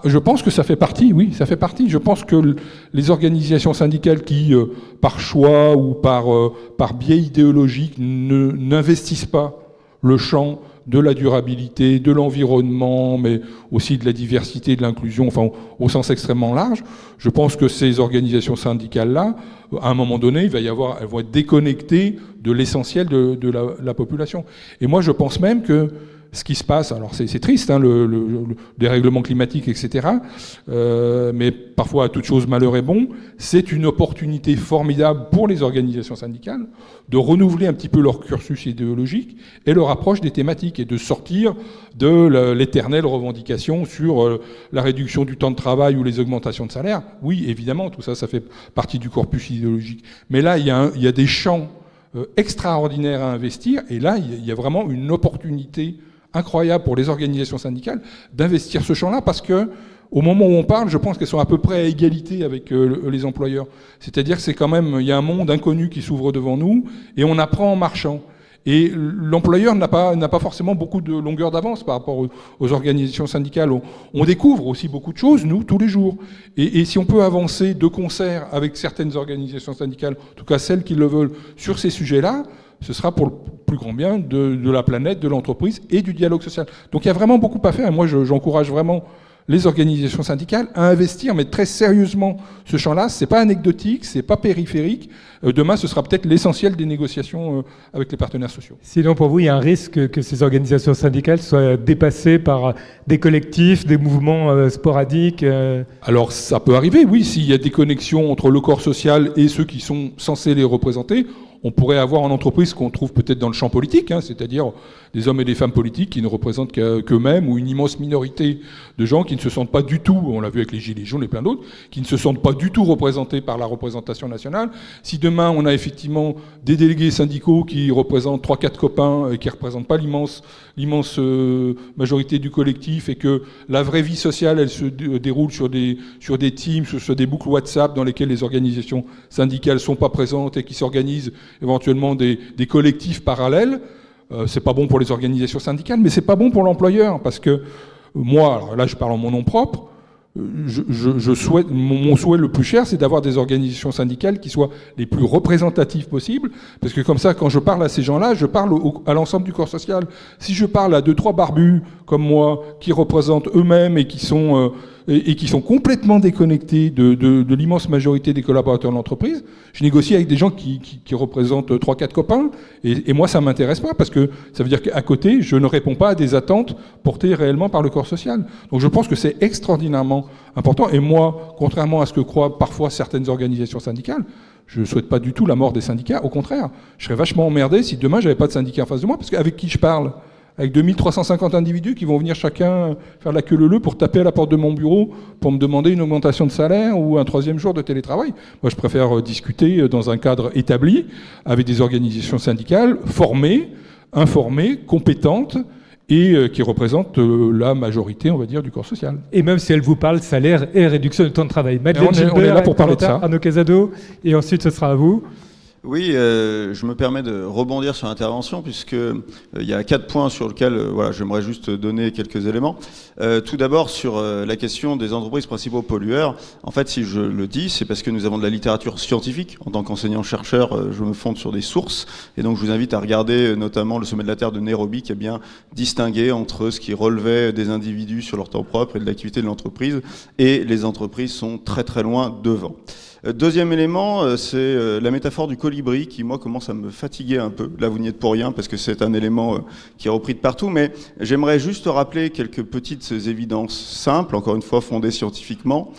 Je pense que ça fait partie, oui, ça fait partie. Je pense que les organisations syndicales qui, par choix ou par biais idéologique, n'investissent pas le champ de la durabilité, de l'environnement, mais aussi de la diversité, de l'inclusion, enfin au sens extrêmement large, je pense que ces organisations syndicales-là, à un moment donné, elles vont être déconnectées de l'essentiel de la population. Et moi, je pense même que ce qui se passe, alors c'est triste, hein, le dérèglement climatique, etc., mais parfois à toute chose malheur est bon, c'est une opportunité formidable pour les organisations syndicales de renouveler un petit peu leur cursus idéologique et leur approche des thématiques, et de sortir de l'éternelle revendication sur la réduction du temps de travail ou les augmentations de salaire. Oui, évidemment, tout ça, ça fait partie du corpus idéologique. Mais là, il y a des champs extraordinaires à investir, et là, il y a vraiment une opportunité incroyable pour les organisations syndicales d'investir ce champ-là, parce que au moment où on parle, je pense qu'elles sont à peu près à égalité avec les employeurs. C'est-à-dire que c'est quand même, il y a un monde inconnu qui s'ouvre devant nous, et on apprend en marchant. Et l'employeur n'a pas forcément beaucoup de longueur d'avance par rapport aux organisations syndicales. On découvre aussi beaucoup de choses, nous, tous les jours. Et si on peut avancer de concert avec certaines organisations syndicales, en tout cas celles qui le veulent, sur ces sujets-là, ce sera pour le plus grand bien de la planète, de l'entreprise et du dialogue social. Donc il y a vraiment beaucoup à faire. Et moi, j'encourage vraiment les organisations syndicales à investir, mais très sérieusement, ce champ-là. C'est pas anecdotique, c'est pas périphérique. Demain, ce sera peut-être l'essentiel des négociations avec les partenaires sociaux. Sinon, pour vous, il y a un risque que ces organisations syndicales soient dépassées par des collectifs, des mouvements sporadiques Alors, ça peut arriver, oui. S'il y a des connexions entre le corps social et ceux qui sont censés les représenter, on pourrait avoir en entreprise ce qu'on trouve peut-être dans le champ politique, hein, c'est-à-dire des hommes et des femmes politiques qui ne représentent qu'eux-mêmes, ou une immense minorité de gens qui ne se sentent pas du tout, on l'a vu avec les Gilets jaunes et plein d'autres, qui ne se sentent pas du tout représentés par la représentation nationale. Si demain on a effectivement des délégués syndicaux qui représentent 3-4 copains et qui ne représentent pas l'immense majorité du collectif, et que la vraie vie sociale, elle se déroule sur des teams, sur des boucles WhatsApp dans lesquelles les organisations syndicales ne sont pas présentes et qui s'organisent éventuellement des collectifs parallèles, c'est pas bon pour les organisations syndicales, mais c'est pas bon pour l'employeur, parce que moi, alors là je parle en mon nom propre, je souhaite, mon souhait le plus cher, c'est d'avoir des organisations syndicales qui soient les plus représentatives possibles, parce que comme ça, quand je parle à ces gens-là, je parle à l'ensemble du corps social. Si je parle à 2-3 barbus comme moi, qui représentent eux-mêmes et qui sont complètement déconnectés de l'immense majorité des collaborateurs de l'entreprise, je négocie avec des gens qui représentent 3-4 copains, et moi, ça m'intéresse pas, parce que ça veut dire qu'à côté, je ne réponds pas à des attentes portées réellement par le corps social. Donc je pense que c'est extraordinairement important, et moi, contrairement à ce que croient parfois certaines organisations syndicales, je ne souhaite pas du tout la mort des syndicats, au contraire. Je serais vachement emmerdé si demain, j'avais pas de syndicat en face de moi, parce qu'avec qui je parle ? Avec 2350 individus qui vont venir chacun faire la queue leu pour taper à la porte de mon bureau pour me demander une augmentation de salaire ou un 3e jour de télétravail. Moi, je préfère discuter dans un cadre établi avec des organisations syndicales formées, informées, compétentes et qui représentent la majorité, on va dire, du corps social. Et même si elle vous parle salaire et réduction du temps de travail. Madeleine on est Gilbert, là pour parler de ça. Arnaud Casado, et ensuite ce sera à vous. Oui, je me permets de rebondir sur l'intervention puisque il y a 4 points sur lesquels voilà, j'aimerais juste donner quelques éléments. Tout d'abord sur la question des entreprises principaux pollueurs. En fait, si je le dis, c'est parce que nous avons de la littérature scientifique. En tant qu'enseignant-chercheur, je me fonde sur des sources et donc je vous invite à regarder notamment le sommet de la Terre de Nairobi qui a bien distingué entre ce qui relevait des individus sur leur temps propre et de l'activité de l'entreprise, et les entreprises sont très très loin devant. Deuxième élément, c'est la métaphore du colibri qui, moi, commence à me fatiguer un peu. Là, vous n'y êtes pour rien parce que c'est un élément qui est repris de partout, mais j'aimerais juste rappeler quelques petites évidences simples, encore une fois fondées scientifiquement.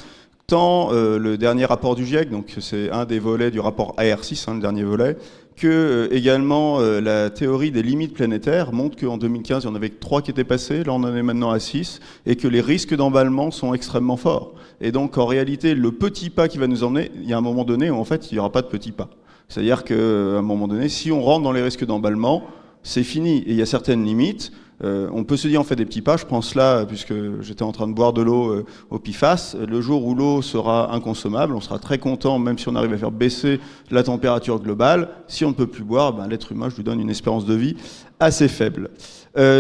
Tant le dernier rapport du GIEC, donc c'est un des volets du rapport AR6, le dernier volet, que également la théorie des limites planétaires montre qu'en 2015, il y en avait que 3 qui étaient passés, là on en est maintenant à 6, et que les risques d'emballement sont extrêmement forts. Et donc en réalité, le petit pas qui va nous emmener, il y a un moment donné où en fait il n'y aura pas de petit pas. C'est-à-dire qu'à un moment donné, si on rentre dans les risques d'emballement, c'est fini. Et il y a certaines limites. On peut se dire on fait des petits pas, je pense là, puisque j'étais en train de boire de l'eau au PFAS, le jour où l'eau sera inconsommable, on sera très content, même si on arrive à faire baisser la température globale. Si on ne peut plus boire, l'être humain, je lui donne une espérance de vie assez faible.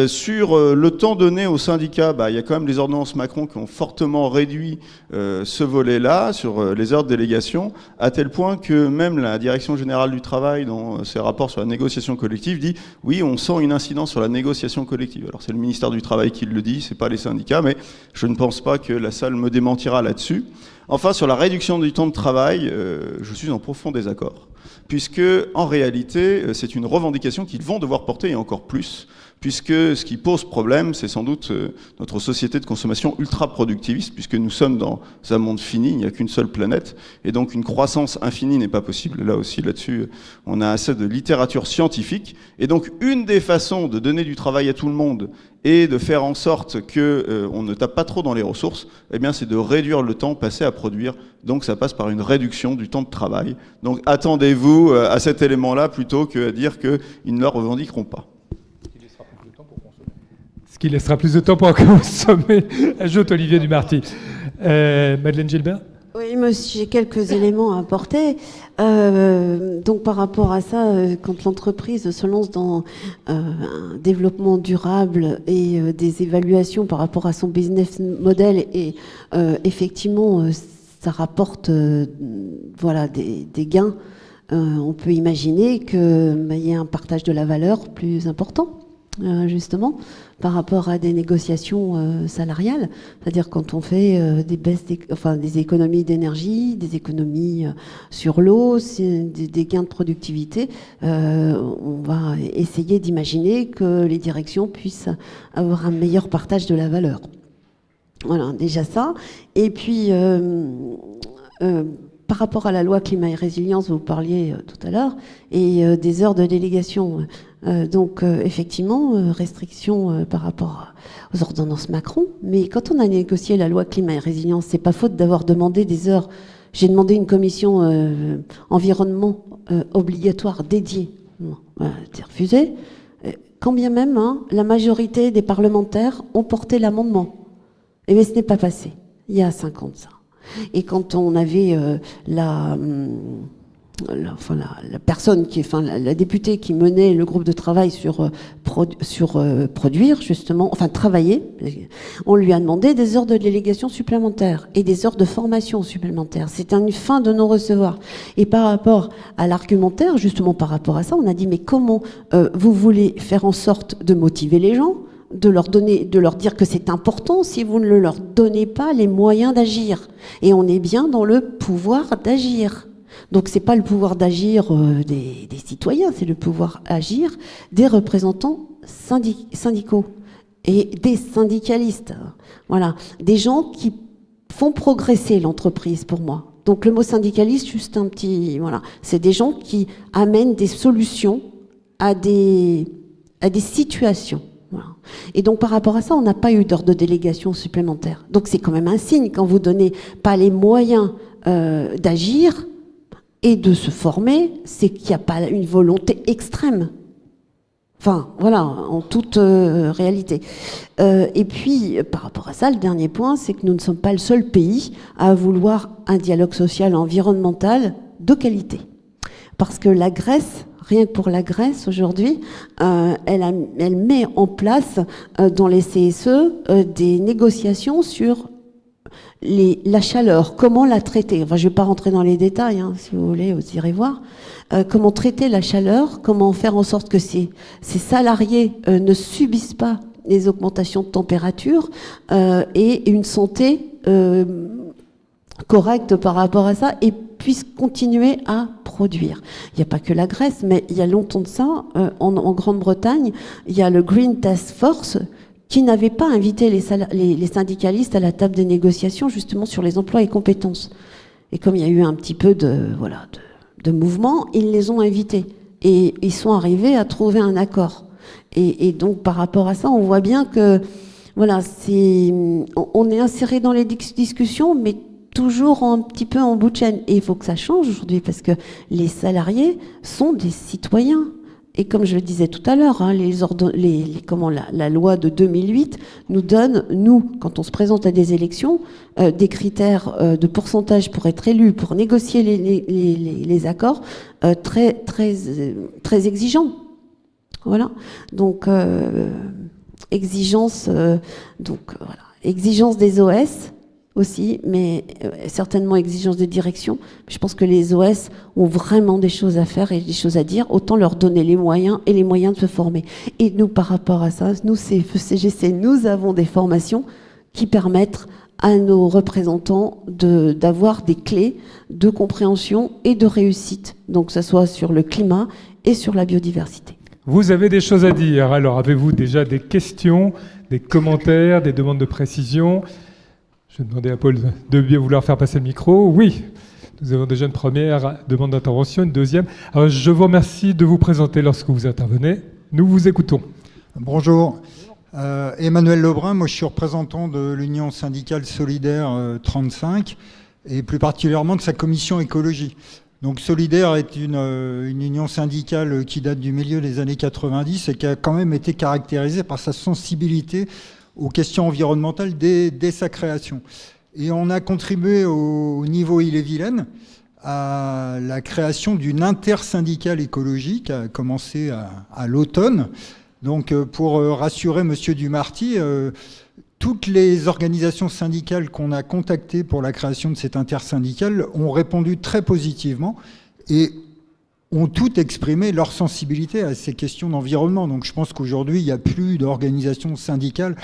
Sur le temps donné aux syndicats, il y a quand même les ordonnances Macron qui ont fortement réduit ce volet-là sur les heures de délégation, à tel point que même la Direction générale du travail, dans ses rapports sur la négociation collective, dit oui, on sent une incidence sur la négociation collective. Alors c'est le ministère du Travail qui le dit, c'est pas les syndicats, mais je ne pense pas que la salle me démentira là-dessus. Enfin, sur la réduction du temps de travail, je suis en profond désaccord, puisque en réalité, c'est une revendication qu'ils vont devoir porter, et encore plus, puisque ce qui pose problème, c'est sans doute notre société de consommation ultra-productiviste, puisque nous sommes dans un monde fini, il n'y a qu'une seule planète, et donc une croissance infinie n'est pas possible. Là aussi, là-dessus, on a assez de littérature scientifique, et donc une des façons de donner du travail à tout le monde et de faire en sorte que on ne tape pas trop dans les ressources, eh bien, c'est de réduire le temps passé à produire. Donc, ça passe par une réduction du temps de travail. Donc, attendez-vous à cet élément-là plutôt qu'à dire qu'ils ne le revendiqueront pas. Ce qui laissera plus de temps pour consommer. Ajoute Olivier Dumarty. Madeleine Gilbert. Oui, monsieur, j'ai quelques éléments à apporter. Donc par rapport à ça, quand l'entreprise se lance dans un développement durable et des évaluations par rapport à son business model, et effectivement, ça rapporte voilà, des gains, on peut imaginer qu'il y ait un partage de la valeur plus important. Justement, par rapport à des négociations salariales, c'est-à-dire quand on fait des baisses, des économies d'énergie, des économies sur l'eau, des gains de productivité, on va essayer d'imaginer que les directions puissent avoir un meilleur partage de la valeur. Voilà, déjà ça. Et puis, par rapport à la loi climat et résilience, vous parliez tout à l'heure, et des heures de délégation. Donc effectivement, restriction par rapport aux ordonnances Macron. Mais quand on a négocié la loi climat et résilience, c'est pas faute d'avoir demandé des heures. J'ai demandé une commission environnement obligatoire dédiée. C'est refusé. Quand bien même, la majorité des parlementaires ont porté l'amendement. Et bien ce n'est pas passé. Il y a 5 ans de ça. Et quand on avait la personne la députée qui menait le groupe de travail sur produire justement, enfin travailler, on lui a demandé des heures de délégation supplémentaires et des heures de formation supplémentaires. C'était une fin de non-recevoir. Et par rapport à l'argumentaire, justement par rapport à ça, on a dit mais comment vous voulez faire en sorte de motiver les gens, de leur dire que c'est important si vous ne leur donnez pas les moyens d'agir. Et on est bien dans le pouvoir d'agir. Donc c'est pas le pouvoir d'agir des citoyens, c'est le pouvoir d'agir des représentants syndicaux et des syndicalistes. Voilà, des gens qui font progresser l'entreprise pour moi. Donc le mot syndicaliste, juste un petit, voilà, c'est des gens qui amènent des solutions à des situations. Voilà. Et donc par rapport à ça, on n'a pas eu d'heure de délégation supplémentaire. Donc c'est quand même un signe quand vous donnez pas les moyens d'agir et de se former, c'est qu'il n'y a pas une volonté extrême. Enfin, voilà, en toute réalité. Et puis, par rapport à ça, le dernier point, c'est que nous ne sommes pas le seul pays à vouloir un dialogue social et environnemental de qualité. Parce que la Grèce, rien que pour la Grèce aujourd'hui, elle met en place dans les CSE des négociations sur la chaleur, comment la traiter. Enfin, je ne vais pas rentrer dans les détails, hein, si vous voulez, vous irez voir. Comment traiter la chaleur, comment faire en sorte que ces salariés ne subissent pas les augmentations de température et une santé correcte par rapport à ça et puissent continuer à produire. Il n'y a pas que la Grèce, mais il y a longtemps de ça, en Grande-Bretagne, il y a le Green Task Force qui n'avait pas invité les syndicalistes à la table des négociations justement sur les emplois et compétences. Et comme il y a eu un petit peu de mouvement, ils les ont invités. Et ils sont arrivés à trouver un accord. Et donc par rapport à ça, on voit bien que voilà, on est inséré dans les discussions, mais toujours un petit peu en bout de chaîne. Et il faut que ça change aujourd'hui, parce que les salariés sont des citoyens. Et comme je le disais tout à l'heure, hein, la loi de 2008 nous donne, nous, quand on se présente à des élections, des critères de pourcentage pour être élu, pour négocier les accords, très, très, très exigeants. Voilà. Donc, exigence des OS aussi, mais certainement exigence de direction. Je pense que les OS ont vraiment des choses à faire et des choses à dire. Autant leur donner les moyens et les moyens de se former. Et nous, par rapport à ça, nous, CFE-CGC, nous avons des formations qui permettent à nos représentants d'avoir des clés de compréhension et de réussite. Donc, que ce soit sur le climat et sur la biodiversité. Vous avez des choses à dire. Alors, avez-vous déjà des questions, des commentaires, des demandes de précision ? Je vais demander à Paul de bien vouloir faire passer le micro. Oui, nous avons déjà une première demande d'intervention, une deuxième. Alors, je vous remercie de vous présenter lorsque vous intervenez. Nous vous écoutons. Bonjour. Emmanuel Lebrun, moi je suis représentant de l'Union syndicale solidaire 35 et plus particulièrement de sa commission écologie. Donc Solidaire est une union syndicale qui date du milieu des années 90 et qui a quand même été caractérisée par sa sensibilité aux questions environnementales dès sa création. Et on a contribué au niveau Ille-et-Vilaine à la création d'une intersyndicale écologique qui a commencé à l'automne. Donc pour rassurer Monsieur Dumarty, toutes les organisations syndicales qu'on a contactées pour la création de cette intersyndicale ont répondu très positivement et ont toutes exprimé leur sensibilité à ces questions d'environnement. Donc je pense qu'aujourd'hui, il n'y a plus d'organisations syndicales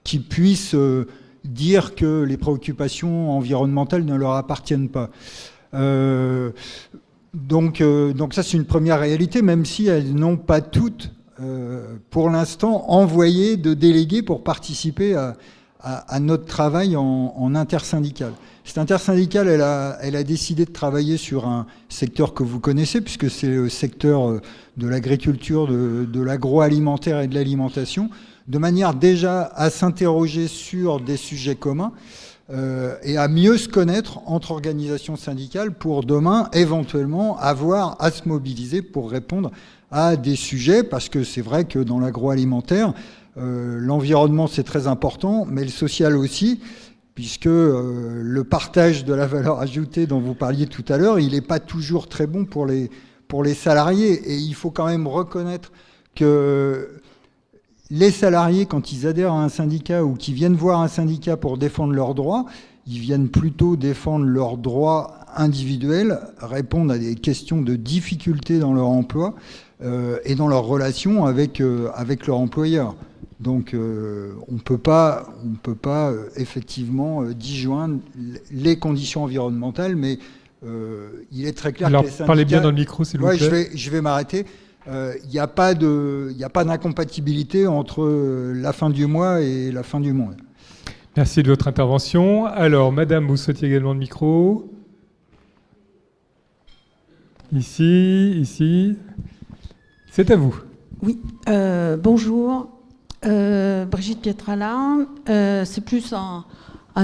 qui puissent dire que les préoccupations environnementales ne leur appartiennent pas. Donc ça, c'est une première réalité, même si elles n'ont pas toutes, pour l'instant, envoyé de délégués pour participer à notre travail en intersyndical. Cette intersyndicale, elle a décidé de travailler sur un secteur que vous connaissez, puisque c'est le secteur de l'agriculture, de l'agroalimentaire et de l'alimentation, de manière déjà à s'interroger sur des sujets communs et à mieux se connaître entre organisations syndicales pour demain, éventuellement, avoir à se mobiliser pour répondre à des sujets, parce que c'est vrai que dans l'agroalimentaire, l'environnement c'est très important, mais le social aussi. puisque le partage de la valeur ajoutée dont vous parliez tout à l'heure, il n'est pas toujours très bon pour les salariés. Et il faut quand même reconnaître que les salariés, quand ils adhèrent à un syndicat ou qui viennent voir un syndicat pour défendre leurs droits, ils viennent plutôt défendre leurs droits individuels, répondre à des questions de difficulté dans leur emploi et dans leur relation avec leur employeur. Donc on ne peut pas effectivement disjoindre les conditions environnementales, mais il est très clair Alors, que les syndicats... parlez bien dans le micro, s'il vous plaît. Je vais m'arrêter. Il n'y a pas d'incompatibilité entre la fin du mois et la fin du monde. Merci de votre intervention. Alors, madame, vous souhaitiez également le micro. Ici. C'est à vous. Oui, bonjour. Brigitte Pietralin. C'est plus un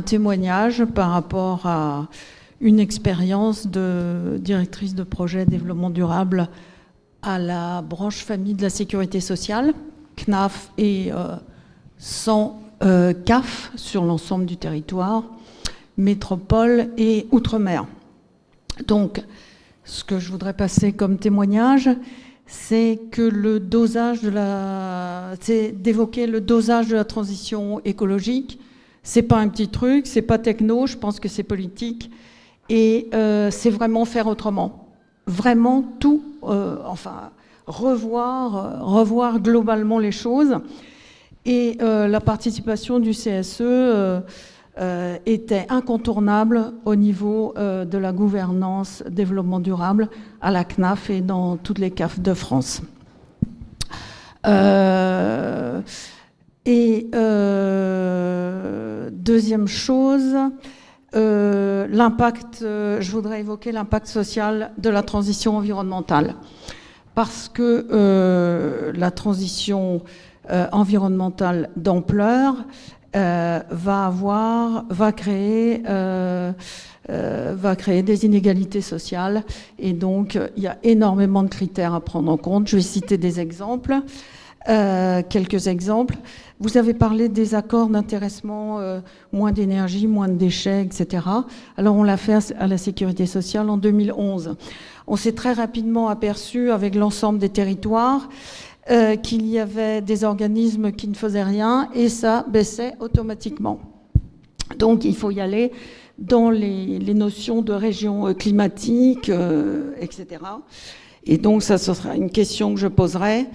témoignage par rapport à une expérience de directrice de projet développement durable à la branche famille de la sécurité sociale, CNAF et sans CAF sur l'ensemble du territoire, métropole et outre-mer. Donc, ce que je voudrais passer comme témoignage, c'est que le dosage c'est d'évoquer le dosage de la transition écologique. C'est pas un petit truc, c'est pas techno, je pense que c'est politique, et c'est vraiment faire autrement. Vraiment tout, revoir globalement les choses. Et la participation du CSE était incontournable au niveau de la gouvernance développement durable à la CNAF et dans toutes les CAF de France. Deuxième chose, l'impact, je voudrais évoquer l'impact social de la transition environnementale. Parce que la transition environnementale d'ampleur va créer des inégalités sociales. Et donc, il y a énormément de critères à prendre en compte. Je vais citer des exemples. Quelques exemples. Vous avez parlé des accords d'intéressement, moins d'énergie, moins de déchets, etc. Alors on l'a fait à la sécurité sociale en 2011. On s'est très rapidement aperçu avec l'ensemble des territoires qu'il y avait des organismes qui ne faisaient rien et ça baissait automatiquement. Donc il faut y aller dans les notions de région climatique, etc. Et donc ça, ce sera une question que je poserai.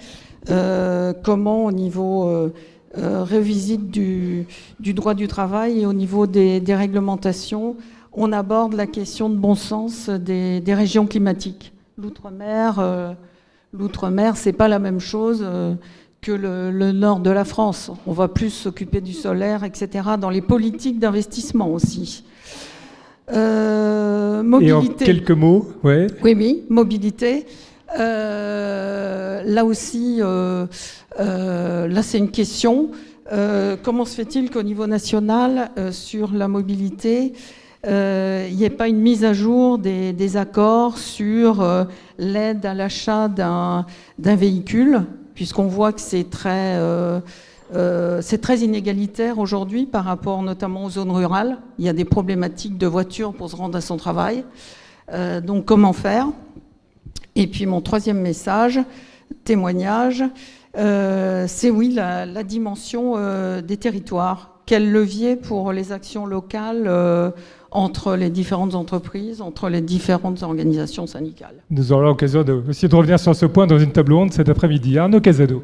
Comment au niveau revisite du droit du travail et au niveau des réglementations, on aborde la question de bon sens des régions climatiques. L'outre-mer, c'est pas la même chose que le nord de la France. On va plus s'occuper du solaire, etc. dans les politiques d'investissement aussi. Mobilité. Et en quelques mots, ouais. Oui, mobilité. Là aussi, là c'est une question. Comment se fait-il qu'au niveau national, sur la mobilité, il n'y ait pas une mise à jour des accords sur l'aide à l'achat d'un véhicule, puisqu'on voit que c'est très inégalitaire aujourd'hui par rapport notamment aux zones rurales. Il y a des problématiques de voitures pour se rendre à son travail. Donc comment faire ? Et puis mon troisième message, témoignage, c'est oui la dimension des territoires. Quel levier pour les actions locales entre les différentes entreprises, entre les différentes organisations syndicales. Nous aurons l'occasion aussi de revenir sur ce point dans une table ronde cet après-midi. Arnaud Casado.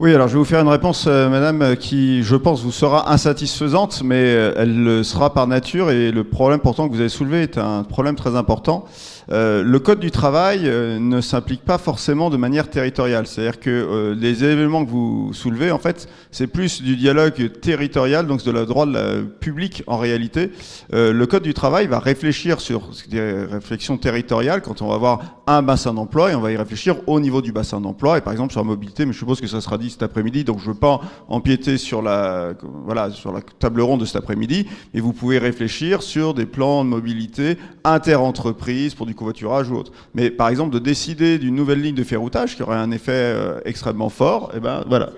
Oui, alors je vais vous faire une réponse, madame, qui, je pense, vous sera insatisfaisante, mais elle le sera par nature, et le problème pourtant que vous avez soulevé est un problème très important. Le Code du travail ne s'implique pas forcément de manière territoriale. C'est-à-dire que les éléments que vous soulevez, en fait, c'est plus du dialogue territorial, donc de la droit public en réalité. Le Code du travail va réfléchir sur des réflexions territoriales quand on va avoir un bassin d'emploi, et on va y réfléchir au niveau du bassin d'emploi, et par exemple sur la mobilité, mais je suppose que ça sera dit cet après-midi, donc je ne veux pas empiéter sur la table ronde de cet après-midi, mais vous pouvez réfléchir sur des plans de mobilité inter-entreprises pour du covoiturage ou autre. Mais par exemple, de décider d'une nouvelle ligne de ferroutage qui aurait un effet extrêmement fort, et ben voilà.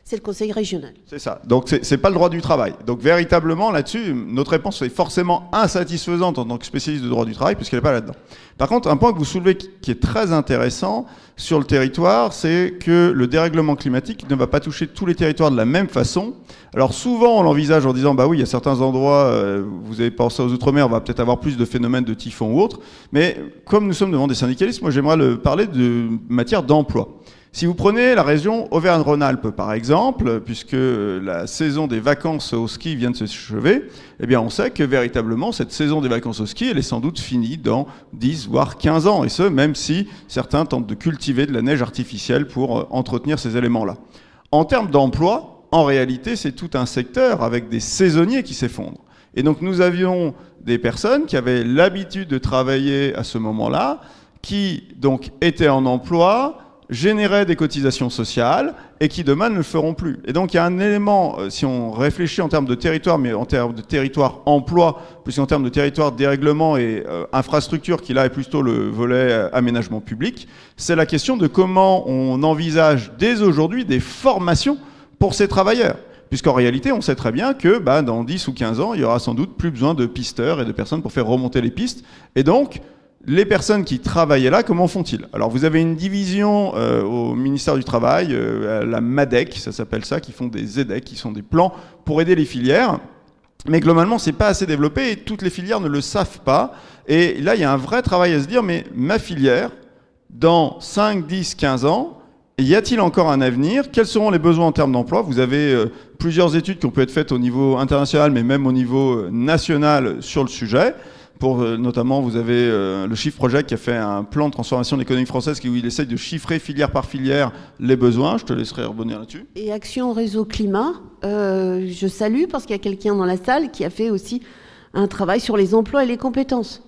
C'est le conseil régional. C'est ça. Donc, c'est pas le droit du travail. Donc, véritablement, là-dessus, notre réponse est forcément insatisfaisante en tant que spécialiste de droit du travail, puisqu'elle n'est pas là-dedans. Par contre, un point que vous soulevez qui est très intéressant sur le territoire, c'est que le dérèglement climatique ne va pas toucher tous les territoires de la même façon. Alors, souvent, on l'envisage en disant, bah oui, il y a certains endroits, vous avez pensé aux Outre-mer, on va peut-être avoir plus de phénomènes de typhon ou autres. Mais comme nous sommes devant des syndicalistes, moi, j'aimerais parler de matière d'emploi. Si vous prenez la région Auvergne-Rhône-Alpes, par exemple, puisque la saison des vacances au ski vient de s'achever, eh bien, on sait que véritablement, cette saison des vacances au ski, elle est sans doute finie dans 10, voire 15 ans. Et ce, même si certains tentent de cultiver de la neige artificielle pour entretenir ces éléments-là. En termes d'emploi, en réalité, c'est tout un secteur avec des saisonniers qui s'effondrent. Et donc, nous avions des personnes qui avaient l'habitude de travailler à ce moment-là, qui donc étaient en emploi, généraient des cotisations sociales et qui demain ne le feront plus. Et donc il y a un élément, si on réfléchit en termes de territoire, mais en termes de territoire emploi, plus qu'en termes de territoire dérèglement et infrastructure, qui là est plutôt le volet aménagement public, c'est la question de comment on envisage dès aujourd'hui des formations pour ces travailleurs. Puisqu'en réalité, on sait très bien que dans 10 ou 15 ans, il y aura sans doute plus besoin de pisteurs et de personnes pour faire remonter les pistes. Et donc, les personnes qui travaillaient là, comment font-ils? Alors, vous avez une division au ministère du Travail, la MADEC, ça s'appelle ça, qui font des EDEC, qui sont des plans pour aider les filières. Mais globalement, c'est pas assez développé et toutes les filières ne le savent pas. Et là, il y a un vrai travail à se dire, mais ma filière, dans 5, 10, 15 ans, y a-t-il encore un avenir? Quels seront les besoins en termes d'emploi? Vous avez plusieurs études qui ont pu être faites au niveau international, mais même au niveau national sur le sujet. Notamment, vous avez le Chiffre Project qui a fait un plan de transformation de l'économie française où il essaye de chiffrer filière par filière les besoins. Je te laisserai rebondir là-dessus. Et Action Réseau Climat, je salue parce qu'il y a quelqu'un dans la salle qui a fait aussi un travail sur les emplois et les compétences.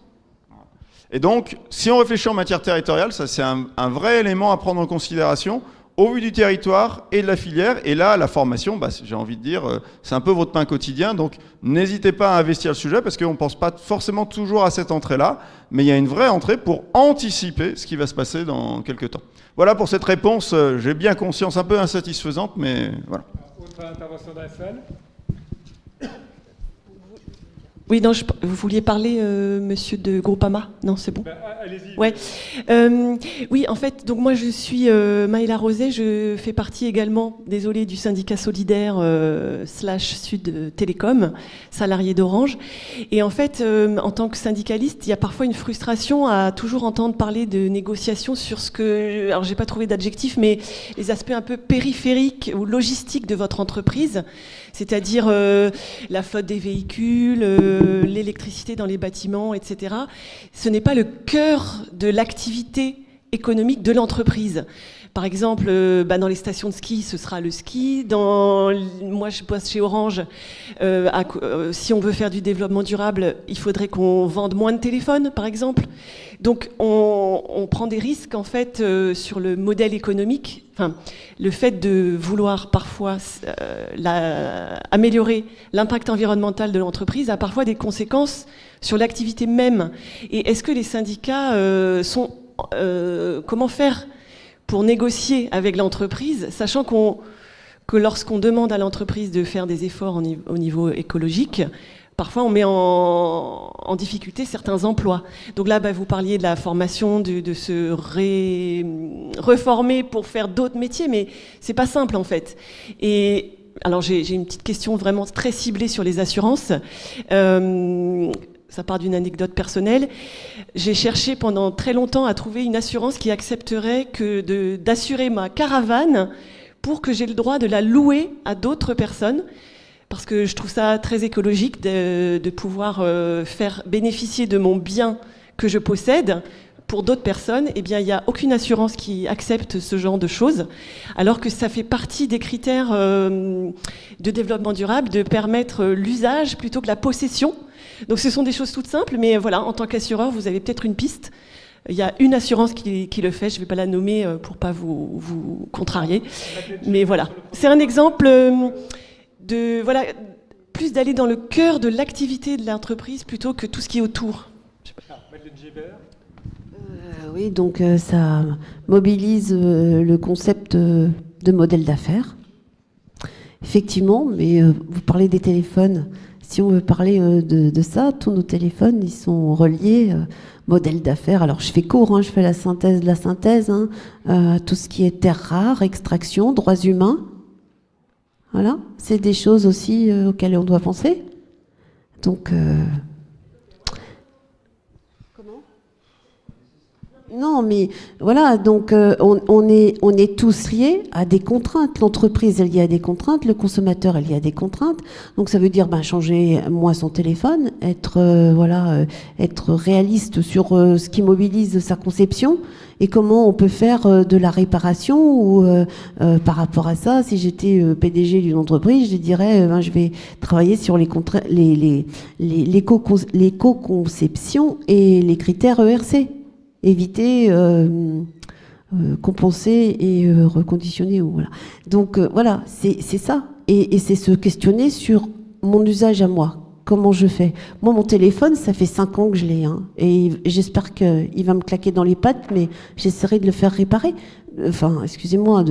Et donc, si on réfléchit en matière territoriale, ça c'est un vrai élément à prendre en considération au vu du territoire et de la filière. Et là, la formation, j'ai envie de dire, c'est un peu votre pain quotidien. Donc, n'hésitez pas à investir le sujet parce qu'on ne pense pas forcément toujours à cette entrée-là. Mais il y a une vraie entrée pour anticiper ce qui va se passer dans quelques temps. Voilà pour cette réponse. J'ai bien conscience, un peu insatisfaisante, mais voilà. Autre intervention dans la salle? Oui, non, vous vouliez parler, monsieur de Groupama? Non, c'est bon. Allez-y. Ouais. Oui, en fait, donc moi je suis Maëla Rosé, je fais partie également, désolée, du syndicat solidaire /Sud Télécom, salarié d'Orange. Et en fait, en tant que syndicaliste, il y a parfois une frustration à toujours entendre parler de négociations sur ce que, alors j'ai pas trouvé d'adjectif, mais les aspects un peu périphériques ou logistiques de votre entreprise, c'est-à-dire la flotte des véhicules, l'électricité dans les bâtiments, etc. Ce n'est pas le cœur de l'activité économique de l'entreprise. Par exemple, dans les stations de ski, ce sera le ski. Moi, je bosse chez Orange. Si on veut faire du développement durable, il faudrait qu'on vende moins de téléphones, par exemple. Donc, on prend des risques, en fait, sur le modèle économique. Enfin, le fait de vouloir parfois améliorer l'impact environnemental de l'entreprise a parfois des conséquences sur l'activité même. Et est-ce que les syndicats comment faire pour négocier avec l'entreprise, sachant que lorsqu'on demande à l'entreprise de faire des efforts au niveau écologique, parfois on met en difficulté certains emplois. Donc là, vous parliez de la formation, de se reformer pour faire d'autres métiers, mais c'est pas simple en fait. Et alors j'ai une petite question vraiment très ciblée sur les assurances. Ça part d'une anecdote personnelle. J'ai cherché pendant très longtemps à trouver une assurance qui accepterait d'assurer ma caravane pour que j'ai le droit de la louer à d'autres personnes, parce que je trouve ça très écologique de pouvoir faire bénéficier de mon bien que je possède pour d'autres personnes. Eh bien, il n'y a aucune assurance qui accepte ce genre de choses, alors que ça fait partie des critères de développement durable de permettre l'usage plutôt que la possession. Donc ce sont des choses toutes simples, mais voilà, en tant qu'assureur, vous avez peut-être une piste. Il y a une assurance qui le fait, je ne vais pas la nommer pour ne pas vous contrarier. Mais voilà, c'est un exemple plus d'aller dans le cœur de l'activité de l'entreprise plutôt que tout ce qui est autour. Madeleine Gilbert. Oui, donc ça mobilise le concept de modèle d'affaires. Effectivement, mais vous parlez des téléphones. Si on veut parler de ça, tous nos téléphones, ils sont reliés, modèle d'affaires. Alors je fais court, hein, je fais la synthèse de la synthèse, hein, tout ce qui est terres rares, extraction, droits humains. Voilà, c'est des choses aussi auxquelles on doit penser. Donc, comment ? Non, mais voilà, donc on est tous liés à des contraintes. L'entreprise est liée à des contraintes, le consommateur est lié à des contraintes. Donc ça veut dire changer moins son téléphone, être réaliste sur ce qui mobilise sa conception et comment on peut faire de la réparation ou par rapport à ça, si j'étais PDG d'une entreprise, je dirais je vais travailler sur l'éco-conception et les critères ERC. Éviter, compenser et reconditionner. Voilà. Donc voilà, c'est ça. Et c'est se questionner sur mon usage à moi. Comment je fais ? Moi, mon téléphone, ça fait 5 ans que je l'ai. Hein, et j'espère qu'il va me claquer dans les pattes, mais j'essaierai de le faire réparer. Enfin, excusez-moi,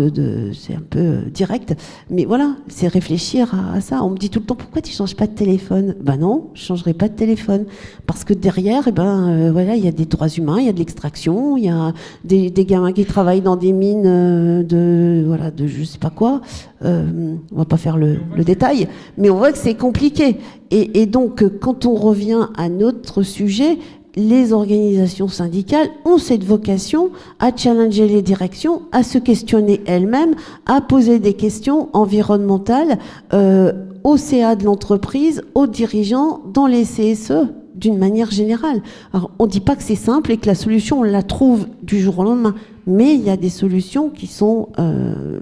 c'est un peu direct, mais voilà, c'est réfléchir à ça. On me dit tout le temps, pourquoi tu changes pas de téléphone ? Ben non, je changerai pas de téléphone, parce que derrière, voilà, il y a des droits humains, il y a de l'extraction, il y a des gamins qui travaillent dans des mines de je sais pas quoi. On va pas faire le détail, mais on voit que c'est compliqué. Et donc, quand on revient à notre sujet, les organisations syndicales ont cette vocation à challenger les directions, à se questionner elles-mêmes, à poser des questions environnementales au CA de l'entreprise, aux dirigeants, dans les CSE, d'une manière générale. Alors, on ne dit pas que c'est simple et que la solution, on la trouve du jour au lendemain, mais il y a des solutions qui sont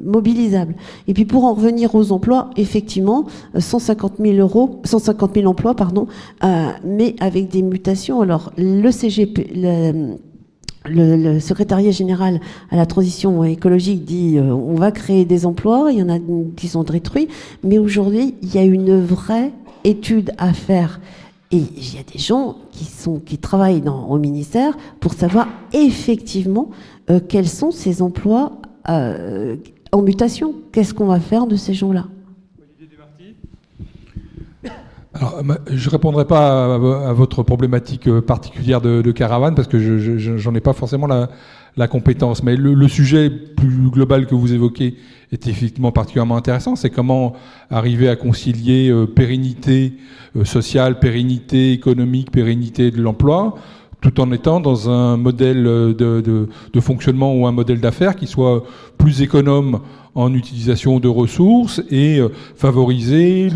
mobilisables. Et puis pour en revenir aux emplois, effectivement, 150 000 emplois, mais avec des mutations. Alors le CGP, le secrétariat général à la transition écologique dit on va créer des emplois, il y en a qui sont détruits, mais aujourd'hui, il y a une vraie étude à faire. Et il y a des gens qui travaillent au ministère pour savoir effectivement quels sont ces emplois en mutation. Qu'est-ce qu'on va faire de ces gens-là ? Alors, je ne répondrai pas à votre problématique particulière de caravane parce que j'en ai pas forcément la compétence. Mais le sujet plus global que vous évoquez est effectivement particulièrement intéressant. C'est comment arriver à concilier pérennité sociale, pérennité économique, pérennité de l'emploi, tout en étant dans un modèle de fonctionnement ou un modèle d'affaires qui soit plus économe en utilisation de ressources et favoriser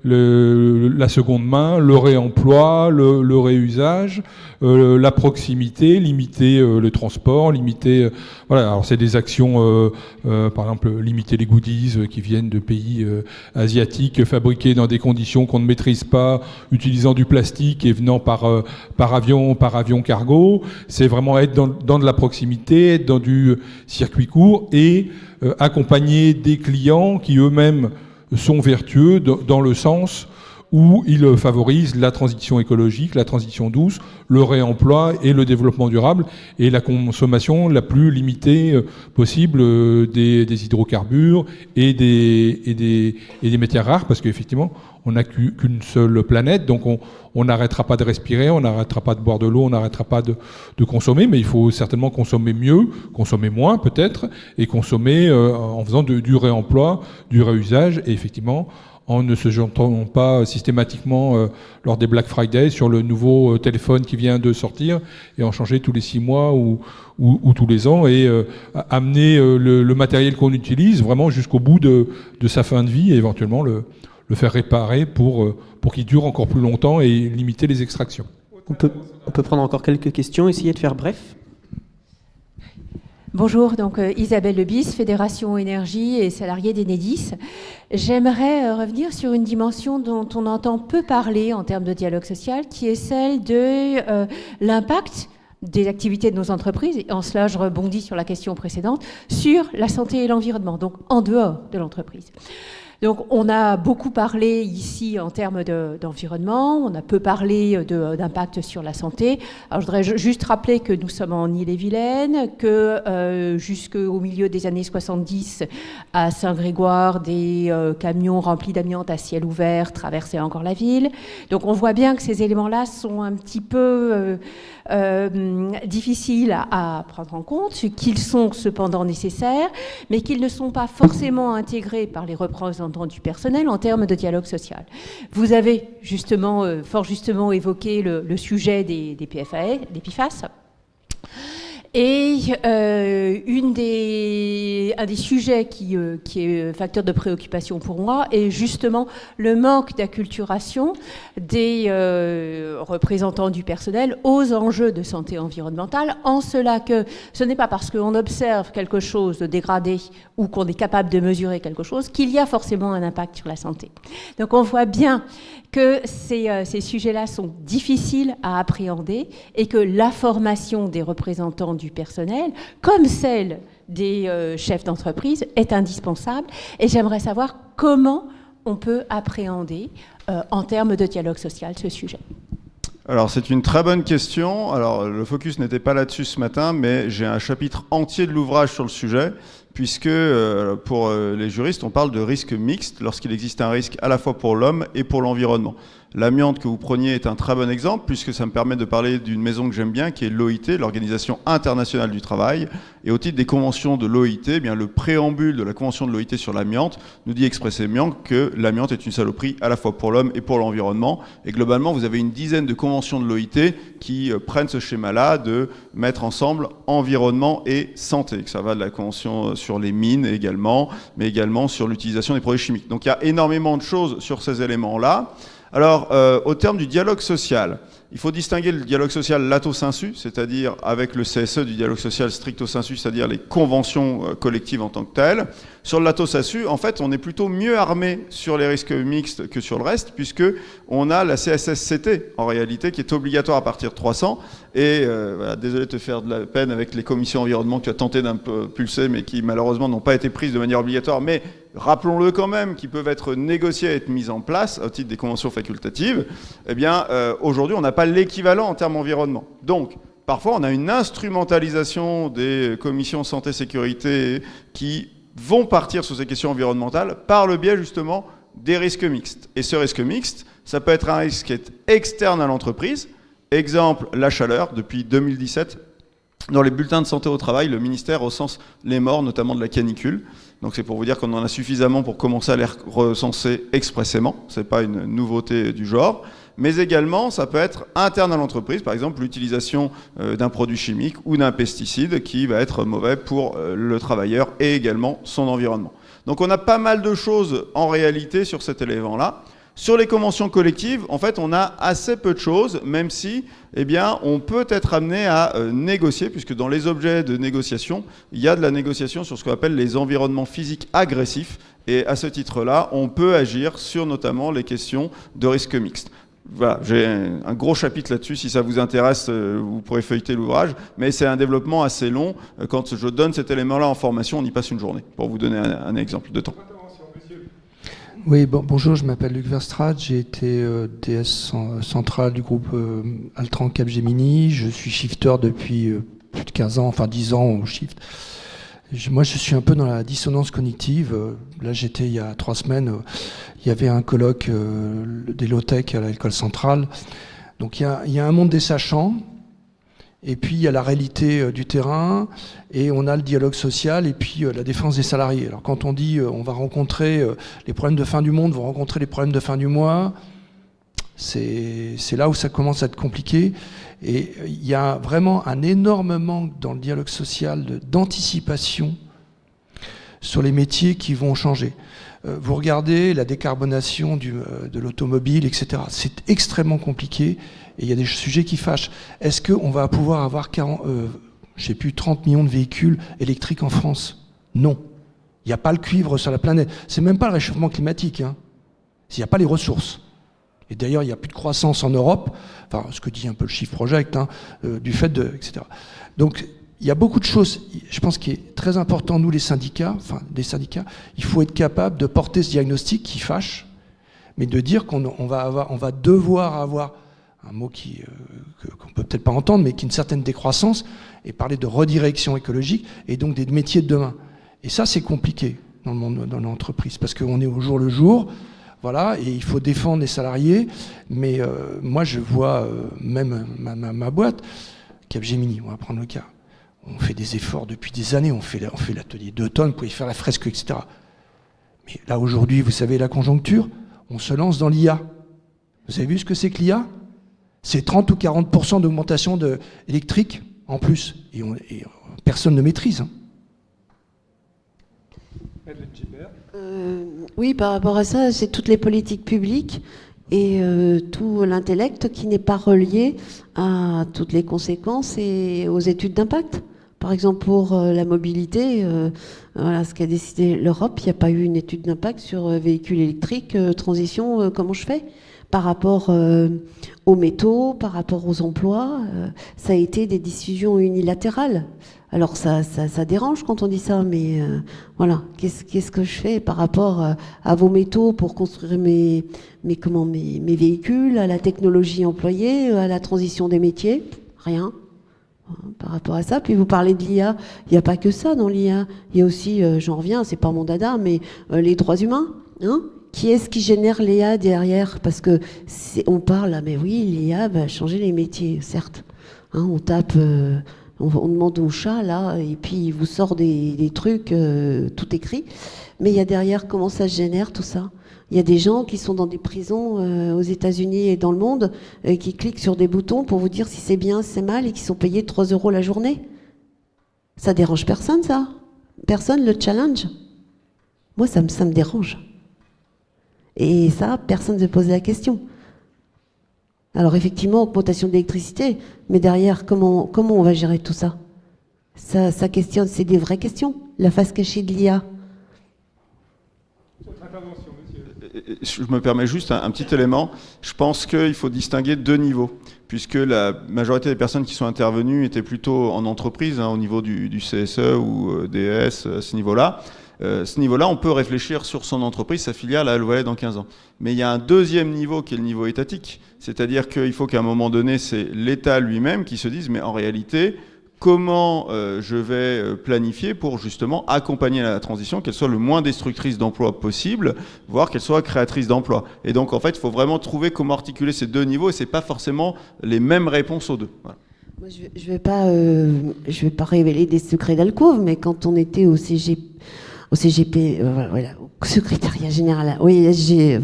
la seconde main, le réemploi, le réusage, la proximité, limiter le transport, limiter... voilà, alors c'est des actions, par exemple, limiter les goodies qui viennent de pays asiatiques, fabriqués dans des conditions qu'on ne maîtrise pas, utilisant du plastique et venant par avion cargo. C'est vraiment être dans de la proximité, être dans du circuit court et accompagner des clients qui eux-mêmes sont vertueux dans le sens où ils favorisent la transition écologique, la transition douce, le réemploi et le développement durable et la consommation la plus limitée possible des hydrocarbures et des matières rares, parce qu'effectivement, on n'a qu'une seule planète, donc on n'arrêtera pas de respirer, on n'arrêtera pas de boire de l'eau, on n'arrêtera pas de consommer, mais il faut certainement consommer mieux, consommer moins peut-être, et consommer en faisant du réemploi, du réusage, et effectivement, en ne se jetant pas systématiquement lors des Black Friday sur le nouveau téléphone qui vient de sortir et en changer tous les 6 mois ou tous les ans et amener le matériel qu'on utilise vraiment jusqu'au bout de sa fin de vie et éventuellement le faire réparer pour qu'il dure encore plus longtemps et limiter les extractions. On peut prendre encore quelques questions, essayer de faire bref. Bonjour, donc Isabelle Lebis, Fédération Énergie et salariée d'Enedis. J'aimerais revenir sur une dimension dont on entend peu parler en termes de dialogue social, qui est celle de l'impact des activités de nos entreprises, et en cela je rebondis sur la question précédente, sur la santé et l'environnement, donc en dehors de l'entreprise. Donc on a beaucoup parlé ici en termes d'environnement, on a peu parlé d'impact sur la santé. Alors je voudrais juste rappeler que nous sommes en Ille-et-Vilaine, que jusqu'au milieu des années 70, à Saint-Grégoire, des camions remplis d'amiante à ciel ouvert traversaient encore la ville. Donc on voit bien que ces éléments-là sont un petit peu difficiles à prendre en compte, qu'ils sont cependant nécessaires, mais qu'ils ne sont pas forcément intégrés par les représentants du personnel en termes de dialogue social. Vous avez justement, fort justement évoqué le sujet des PFAS. Et un des sujets qui est facteur de préoccupation pour moi est justement le manque d'acculturation des représentants du personnel aux enjeux de santé environnementale, en cela que ce n'est pas parce qu'on observe quelque chose de dégradé ou qu'on est capable de mesurer quelque chose qu'il y a forcément un impact sur la santé. Donc on voit bien que ces sujets-là sont difficiles à appréhender et que la formation des représentants du personnel, comme celle des chefs d'entreprise, est indispensable. Et j'aimerais savoir comment on peut appréhender, en termes de dialogue social, ce sujet. Alors c'est une très bonne question. Alors le focus n'était pas là-dessus ce matin, mais j'ai un chapitre entier de l'ouvrage sur le sujet, puisque pour les juristes, on parle de risque mixte lorsqu'il existe un risque à la fois pour l'homme et pour l'environnement. L'amiante que vous preniez est un très bon exemple, puisque ça me permet de parler d'une maison que j'aime bien, qui est l'OIT, l'Organisation internationale du travail. Et au titre des conventions de l'OIT, eh bien, le préambule de la convention de l'OIT sur l'amiante nous dit expressément que l'amiante est une saloperie à la fois pour l'homme et pour l'environnement. Et globalement, vous avez une dizaine de conventions de l'OIT qui prennent ce schéma-là de mettre ensemble environnement et santé. Ça va de la convention sur les mines également, mais également sur l'utilisation des produits chimiques. Donc il y a énormément de choses sur ces éléments-là. Alors, au terme du dialogue social, il faut distinguer le dialogue social lato sensu, c'est-à-dire avec le CSE du dialogue social stricto sensu, c'est-à-dire les conventions collectives en tant que telles. Sur le lato sensu, en fait, on est plutôt mieux armé sur les risques mixtes que sur le reste, puisque on a la CSSCT, en réalité, qui est obligatoire à partir de 300. Et voilà, désolé de te faire de la peine avec les commissions environnement que tu as tenté d'impulser, mais qui malheureusement n'ont pas été prises de manière obligatoire. Mais rappelons-le quand même, qui peuvent être négociées et être mises en place au titre des conventions facultatives. Eh bien, aujourd'hui, on n'a pas l'équivalent en termes environnement. Donc, parfois, on a une instrumentalisation des commissions santé-sécurité qui vont partir sur ces questions environnementales par le biais, justement, des risques mixtes. Et ce risque mixte, ça peut être un risque qui est externe à l'entreprise. Exemple, la chaleur. Depuis 2017, dans les bulletins de santé au travail, le ministère recense les morts, notamment de la canicule. Donc c'est pour vous dire qu'on en a suffisamment pour commencer à les recenser expressément. Ce n'est pas une nouveauté du genre. Mais également, ça peut être interne à l'entreprise, par exemple l'utilisation d'un produit chimique ou d'un pesticide qui va être mauvais pour le travailleur et également son environnement. Donc on a pas mal de choses en réalité sur cet élément-là. Sur les conventions collectives, en fait, on a assez peu de choses, même si, eh bien, on peut être amené à négocier, puisque dans les objets de négociation, il y a de la négociation sur ce qu'on appelle les environnements physiques agressifs. Et à ce titre-là, on peut agir sur notamment les questions de risque mixte. Voilà, j'ai un gros chapitre là-dessus, si ça vous intéresse, vous pourrez feuilleter l'ouvrage, mais c'est un développement assez long. Quand je donne cet élément-là en formation, on y passe une journée, pour vous donner un exemple de temps. Oui, bonjour, je m'appelle Luc Verstraete, j'ai été DS central du groupe Altran Capgemini, je suis shifter depuis plus de 15 ans, enfin 10 ans au shift. Moi, je suis un peu dans la dissonance cognitive. Là, j'étais il y a 3 semaines, il y avait un colloque des low-tech à l'école centrale. Donc, il y a un monde des sachants, et puis il y a la réalité du terrain, et on a le dialogue social, et puis la défense des salariés. Alors, quand on dit on va rencontrer les problèmes de fin du monde, vont rencontrer les problèmes de fin du mois, c'est là où ça commence à être compliqué. Et il y a vraiment un énorme manque dans le dialogue social d'anticipation sur les métiers qui vont changer. Vous regardez la décarbonation de l'automobile, etc. C'est extrêmement compliqué et il y a des sujets qui fâchent. Est-ce qu'on va pouvoir avoir 30 millions de véhicules électriques en France? Non. Il n'y a pas le cuivre sur la planète. C'est même pas le réchauffement climatique. Hein. Il n'y a pas les ressources. Et d'ailleurs, il n'y a plus de croissance en Europe, enfin, ce que dit un peu le Shift Project, hein, du fait de, etc. Donc, il y a beaucoup de choses, je pense, qui est très important, nous les syndicats, il faut être capable de porter ce diagnostic qui fâche, mais de dire qu'on va devoir avoir un mot qu'on peut peut-être pas entendre, mais qui a une certaine décroissance, et parler de redirection écologique, et donc des métiers de demain. Et ça, c'est compliqué dans le monde, dans l'entreprise, parce qu'on est au jour le jour, voilà, et il faut défendre les salariés, mais moi je vois même ma boîte, Capgemini, on va prendre le cas. On fait des efforts depuis des années, on fait l'atelier 2 tonnes pour y faire la fresque, etc. Mais là aujourd'hui, vous savez, la conjoncture, on se lance dans l'IA. Vous avez vu ce que c'est que l'IA? C'est 30 ou 40% d'augmentation électrique en plus. Et personne ne maîtrise. Oui, par rapport à ça, c'est toutes les politiques publiques et tout l'intellect qui n'est pas relié à toutes les conséquences et aux études d'impact. Par exemple, pour la mobilité, voilà, ce qu'a décidé l'Europe, il n'y a pas eu une étude d'impact sur véhicules électriques, transition, comment je fais? Par rapport aux métaux, par rapport aux emplois, ça a été des décisions unilatérales. Alors ça dérange quand on dit ça, mais voilà, qu'est-ce que je fais par rapport à vos métaux pour construire mes véhicules, à la technologie employée, à la transition des métiers? Rien. Par rapport à ça. Puis vous parlez de l'IA, il n'y a pas que ça dans l'IA. Il y a aussi, j'en reviens, c'est pas mon dada, mais les droits humains. Hein, qui est-ce qui génère l'IA derrière? Parce que on parle, mais oui, l'IA va changer les métiers, certes. Hein, on tape, on demande au chat, là, et puis il vous sort des trucs tout écrit. Mais il y a derrière, comment ça se génère tout ça? Il y a des gens qui sont dans des prisons aux États-Unis et dans le monde qui cliquent sur des boutons pour vous dire si c'est bien, si c'est mal et qui sont payés 3 € la journée. Ça dérange personne, ça? Personne le challenge? Moi, ça me dérange. Et ça, personne ne se pose la question. Alors effectivement, augmentation de l'électricité, mais derrière, comment on va gérer tout ça? Ça questionne, c'est des vraies questions. La face cachée de l'IA. Je me permets juste un petit élément. Je pense qu'il faut distinguer 2 niveaux, puisque la majorité des personnes qui sont intervenues étaient plutôt en entreprise, hein, au niveau du CSE ou DES, à ce niveau-là. Ce niveau-là, on peut réfléchir sur son entreprise, sa filiale, elle va aller dans 15 ans. Mais il y a un deuxième niveau qui est le niveau étatique, c'est-à-dire qu'il faut qu'à un moment donné, c'est l'État lui-même qui se dise, mais en réalité, comment je vais planifier pour justement accompagner la transition, qu'elle soit le moins destructrice d'emplois possible, voire qu'elle soit créatrice d'emplois. Et donc, en fait, il faut vraiment trouver comment articuler ces 2 niveaux, et ce n'est pas forcément les mêmes réponses aux 2. Voilà. Moi, je vais pas révéler des secrets d'alcôve, mais quand on était au CGP, voilà, au secrétariat général, au ESG,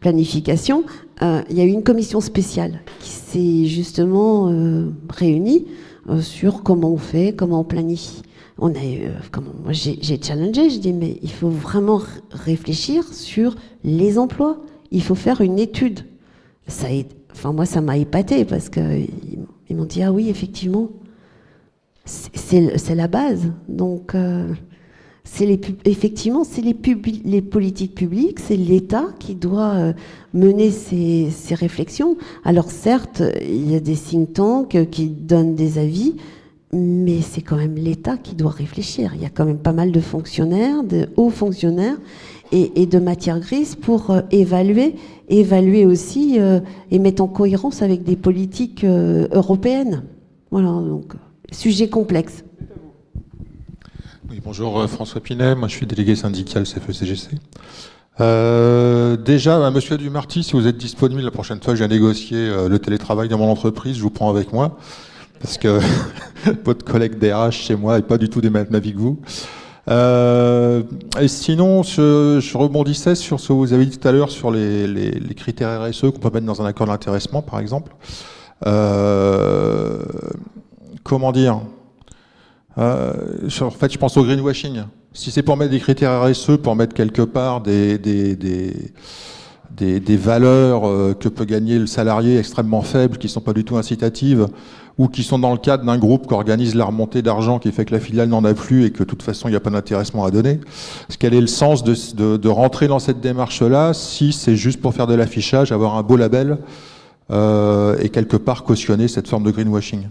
planification, il y a eu une commission spéciale qui s'est justement réunie sur comment on fait, comment on planifie. Moi j'ai challengé, je dis mais il faut vraiment réfléchir sur les emplois. Il faut faire une étude. Moi ça m'a épaté parce que ils m'ont dit ah oui effectivement c'est la base. Donc effectivement, c'est les politiques publiques, c'est l'État qui doit mener ces réflexions. Alors certes, il y a des think tanks qui donnent des avis, mais c'est quand même l'État qui doit réfléchir. Il y a quand même pas mal de fonctionnaires, de hauts fonctionnaires et de matières grises pour évaluer aussi et mettre en cohérence avec des politiques européennes. Voilà, donc sujet complexe. Oui, bonjour François Pinet, moi je suis délégué syndical CFE-CGC. Déjà, monsieur Dumarty, si vous êtes disponible la prochaine fois que je viens négocier le télétravail dans mon entreprise, je vous prends avec moi, parce que votre collègue DRH chez moi n'est pas du tout des mêmes avis que vous. Et sinon, je rebondissais sur ce que vous avez dit tout à l'heure sur les critères RSE qu'on peut mettre dans un accord d'intéressement, par exemple. Comment dire ? En fait, je pense au greenwashing. Si c'est pour mettre des critères RSE, pour mettre quelque part des valeurs que peut gagner le salarié extrêmement faibles, qui ne sont pas du tout incitatives, ou qui sont dans le cadre d'un groupe qui organise la remontée d'argent qui fait que la filiale n'en a plus et que de toute façon il n'y a pas d'intéressement à donner. Quel est le sens de rentrer dans cette démarche-là si c'est juste pour faire de l'affichage, avoir un beau label et quelque part cautionner cette forme de greenwashing ?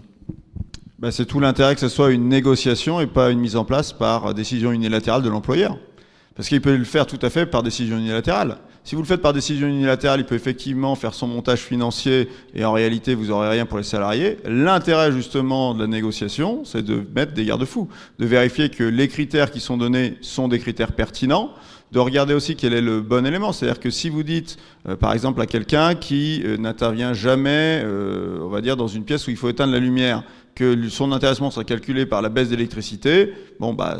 C'est tout l'intérêt que ce soit une négociation et pas une mise en place par décision unilatérale de l'employeur. Parce qu'il peut le faire tout à fait par décision unilatérale. Si vous le faites par décision unilatérale, il peut effectivement faire son montage financier et en réalité, vous n'aurez rien pour les salariés. L'intérêt justement de la négociation, c'est de mettre des garde-fous, de vérifier que les critères qui sont donnés sont des critères pertinents, de regarder aussi quel est le bon élément. C'est-à-dire que si vous dites, par exemple, à quelqu'un qui n'intervient jamais, on va dire, dans une pièce où il faut éteindre la lumière, que son intéressement soit calculé par la baisse d'électricité,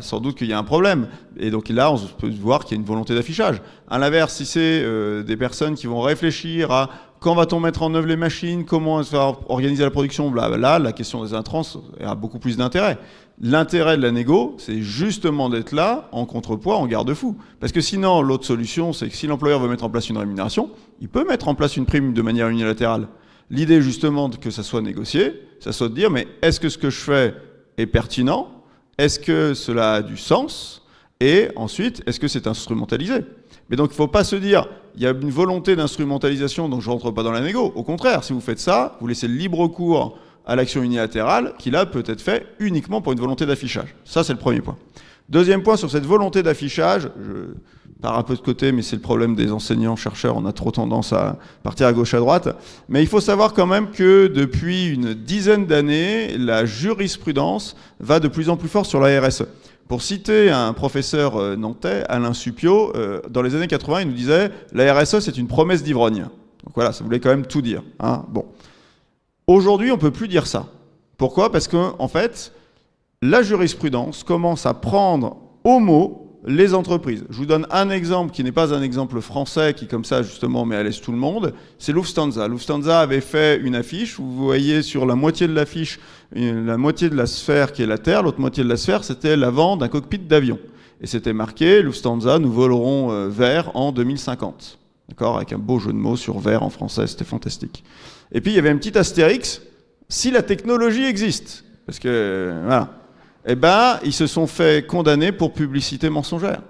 sans doute qu'il y a un problème. Et donc là, on peut voir qu'il y a une volonté d'affichage. À l'inverse, si c'est des personnes qui vont réfléchir à quand va-t-on mettre en œuvre les machines, comment se faire organiser la production, là, la question des intrants a beaucoup plus d'intérêt. L'intérêt de la négo, c'est justement d'être là, en contrepoids, en garde-fou. Parce que sinon, l'autre solution, c'est que si l'employeur veut mettre en place une rémunération, il peut mettre en place une prime de manière unilatérale. L'idée, justement, que ça soit négocié, ça soit de dire, mais est-ce que ce que je fais est pertinent? Est-ce que cela a du sens? Et ensuite, est-ce que c'est instrumentalisé? Mais donc, il ne faut pas se dire, il y a une volonté d'instrumentalisation, donc je ne rentre pas dans la négo. Au contraire, si vous faites ça, vous laissez le libre cours à l'action unilatérale, qui là peut être fait uniquement pour une volonté d'affichage. Ça, c'est le premier point. Deuxième point, sur cette volonté d'affichage, je pars un peu de côté, mais c'est le problème des enseignants-chercheurs, on a trop tendance à partir à gauche, à droite. Mais il faut savoir quand même que depuis une dizaine d'années, la jurisprudence va de plus en plus fort sur la RSE. Pour citer un professeur nantais, Alain Suppiot, dans les années 80, il nous disait « La RSE, c'est une promesse d'ivrogne ». Donc voilà, ça voulait quand même tout dire. Hein. Bon. Aujourd'hui, on ne peut plus dire ça. Pourquoi? Parce qu'en fait, la jurisprudence commence à prendre au mot les entreprises. Je vous donne un exemple qui n'est pas un exemple français, qui comme ça justement met à l'aise tout le monde, c'est Lufthansa. Lufthansa avait fait une affiche où vous voyez sur la moitié de l'affiche, la moitié de la sphère qui est la Terre, l'autre moitié de la sphère c'était l'avant d'un cockpit d'avion. Et c'était marqué Lufthansa, nous volerons vert en 2050. D'accord? Avec un beau jeu de mots sur vert en français, c'était fantastique. Et puis il y avait un petit astérix, si la technologie existe. Parce que, voilà. Eh ben, ils se sont fait condamner pour publicité mensongère.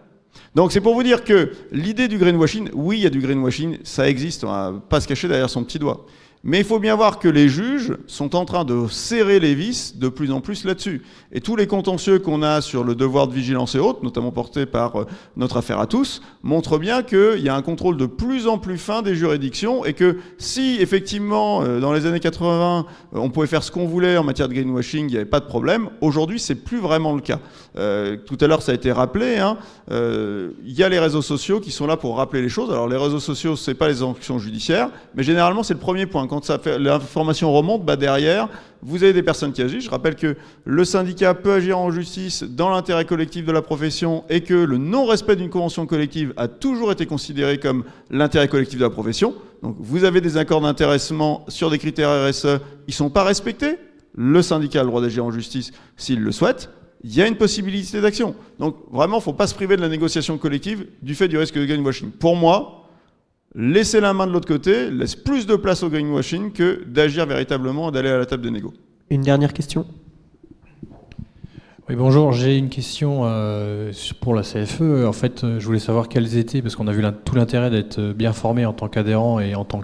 Donc c'est pour vous dire que l'idée du greenwashing, oui, il y a du greenwashing, ça existe, on va pas se cacher derrière son petit doigt. Mais il faut bien voir que les juges sont en train de serrer les vis de plus en plus là-dessus. Et tous les contentieux qu'on a sur le devoir de vigilance et autres, notamment portés par notre affaire à tous, montrent bien qu'il y a un contrôle de plus en plus fin des juridictions et que si, effectivement, dans les années 80, on pouvait faire ce qu'on voulait en matière de greenwashing, il n'y avait pas de problème, aujourd'hui, c'est plus vraiment le cas. Tout à l'heure, ça a été rappelé, hein, il y a les réseaux sociaux qui sont là pour rappeler les choses. Alors, les réseaux sociaux, c'est pas les sanctions judiciaires, mais généralement, c'est le premier point. Quand l'information remonte, derrière, vous avez des personnes qui agissent. Je rappelle que le syndicat peut agir en justice dans l'intérêt collectif de la profession et que le non-respect d'une convention collective a toujours été considéré comme l'intérêt collectif de la profession. Donc vous avez des accords d'intéressement sur des critères RSE, ils ne sont pas respectés. Le syndicat a le droit d'agir en justice s'il le souhaite. Il y a une possibilité d'action. Donc vraiment, il ne faut pas se priver de la négociation collective du fait du risque de greenwashing. Pour moi, laisser la main de l'autre côté laisse plus de place au greenwashing que d'agir véritablement et d'aller à la table des négos. Une dernière question. Oui, bonjour, j'ai une question pour la CFE. En fait, je voulais savoir quels étaient, parce qu'on a vu tout l'intérêt d'être bien formé en tant qu'adhérent et en tant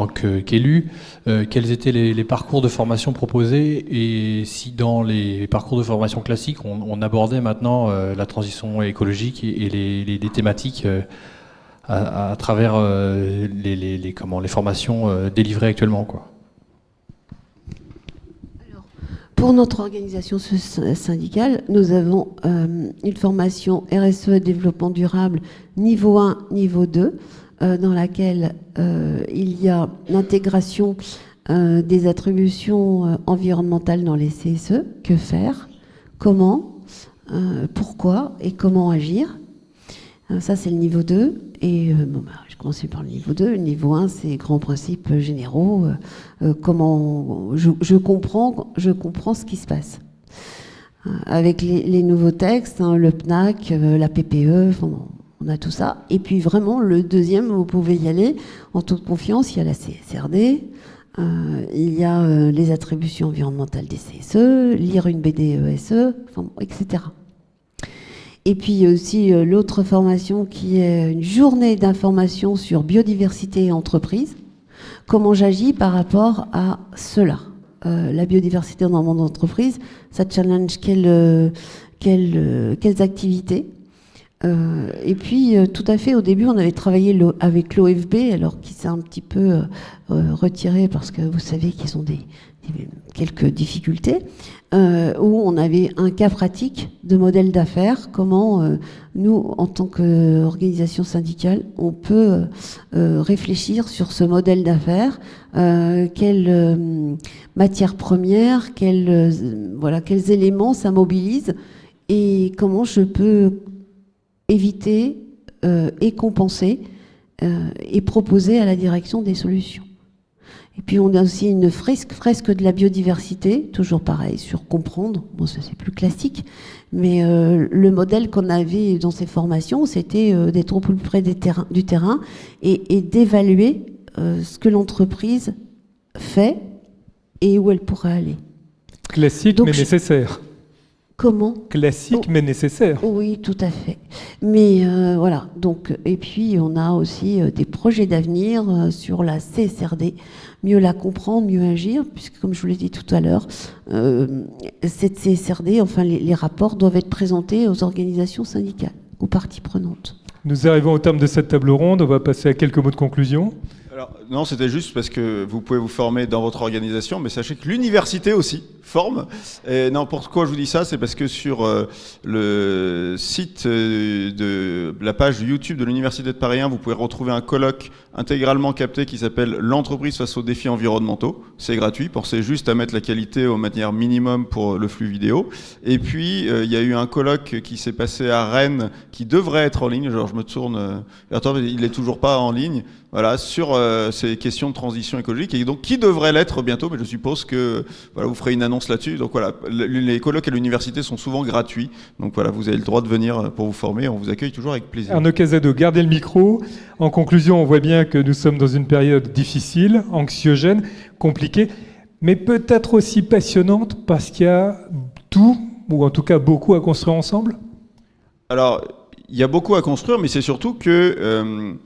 qu'élu, quels étaient les parcours de formation proposés et si dans les parcours de formation classiques, on abordait maintenant la transition écologique et les thématiques à travers les formations délivrées actuellement, quoi. Alors, pour notre organisation syndicale, nous avons une formation RSE développement durable niveau 1, niveau 2, dans laquelle il y a l'intégration des attributions environnementales dans les CSE, que faire, comment, pourquoi et comment agir. Ça, c'est le niveau 2. Et je commençais par le niveau 2. Le niveau 1, c'est grands principes généraux. Comment je comprends ce qui se passe. Avec les nouveaux textes, hein, le PNAC, la PPE, on a tout ça. Et puis vraiment, le deuxième, vous pouvez y aller en toute confiance. Il y a la CSRD, il y a les attributions environnementales des CSE, lire une BDESE, etc. Et puis il y a aussi l'autre formation qui est une journée d'information sur biodiversité et entreprise. Comment j'agis par rapport à cela. la biodiversité dans le monde d'entreprise. Ça challenge quelles activités. Et puis, tout à fait, au début, on avait travaillé avec l'OFB, alors qui s'est un petit peu retiré parce que vous savez qu'ils ont quelques difficultés, où on avait un cas pratique de modèle d'affaires, comment nous, en tant qu'organisation syndicale, on peut réfléchir sur ce modèle d'affaires, quelles matières premières, quels éléments ça mobilise, et comment je peux éviter et compenser et proposer à la direction des solutions. Et puis on a aussi une fresque de la biodiversité, toujours pareil, sur comprendre, bon ça c'est plus classique, mais le modèle qu'on avait dans ces formations, c'était d'être au plus près du terrain et d'évaluer ce que l'entreprise fait et où elle pourrait aller. Classique donc, mais nécessaire. Comment ? Classique mais nécessaire. Oui, tout à fait. Mais voilà, donc, et puis on a aussi des projets d'avenir sur la CSRD, mieux la comprendre, mieux agir, puisque comme je vous l'ai dit tout à l'heure, cette CSRD, enfin les rapports doivent être présentés aux organisations syndicales, aux parties prenantes. Nous arrivons au terme de cette table ronde, on va passer à quelques mots de conclusion. Alors, non, c'était juste parce que vous pouvez vous former dans votre organisation, mais sachez que l'université aussi forme. Et non, pourquoi je vous dis ça, c'est parce que sur le site de la page YouTube de l'Université de Paris 1, vous pouvez retrouver un colloque intégralement capté qui s'appelle « L'entreprise face aux défis environnementaux ». C'est gratuit, pensez juste à mettre la qualité au manière minimum pour le flux vidéo. Et puis, il y a eu un colloque qui s'est passé à Rennes, qui devrait être en ligne. Genre, je me tourne vers toi, il n'est toujours pas en ligne. Voilà, sur ces questions de transition écologique, et donc qui devrait l'être bientôt, mais je suppose que voilà, vous ferez une annonce là-dessus. Donc voilà, les colloques à l'université sont souvent gratuits, donc voilà, vous avez le droit de venir pour vous former, on vous accueille toujours avec plaisir. Arnaud Cazado, gardez le micro. En conclusion, on voit bien que nous sommes dans une période difficile, anxiogène, compliquée, mais peut-être aussi passionnante parce qu'il y a tout, ou en tout cas beaucoup à construire ensemble. Alors, il y a beaucoup à construire, mais c'est surtout que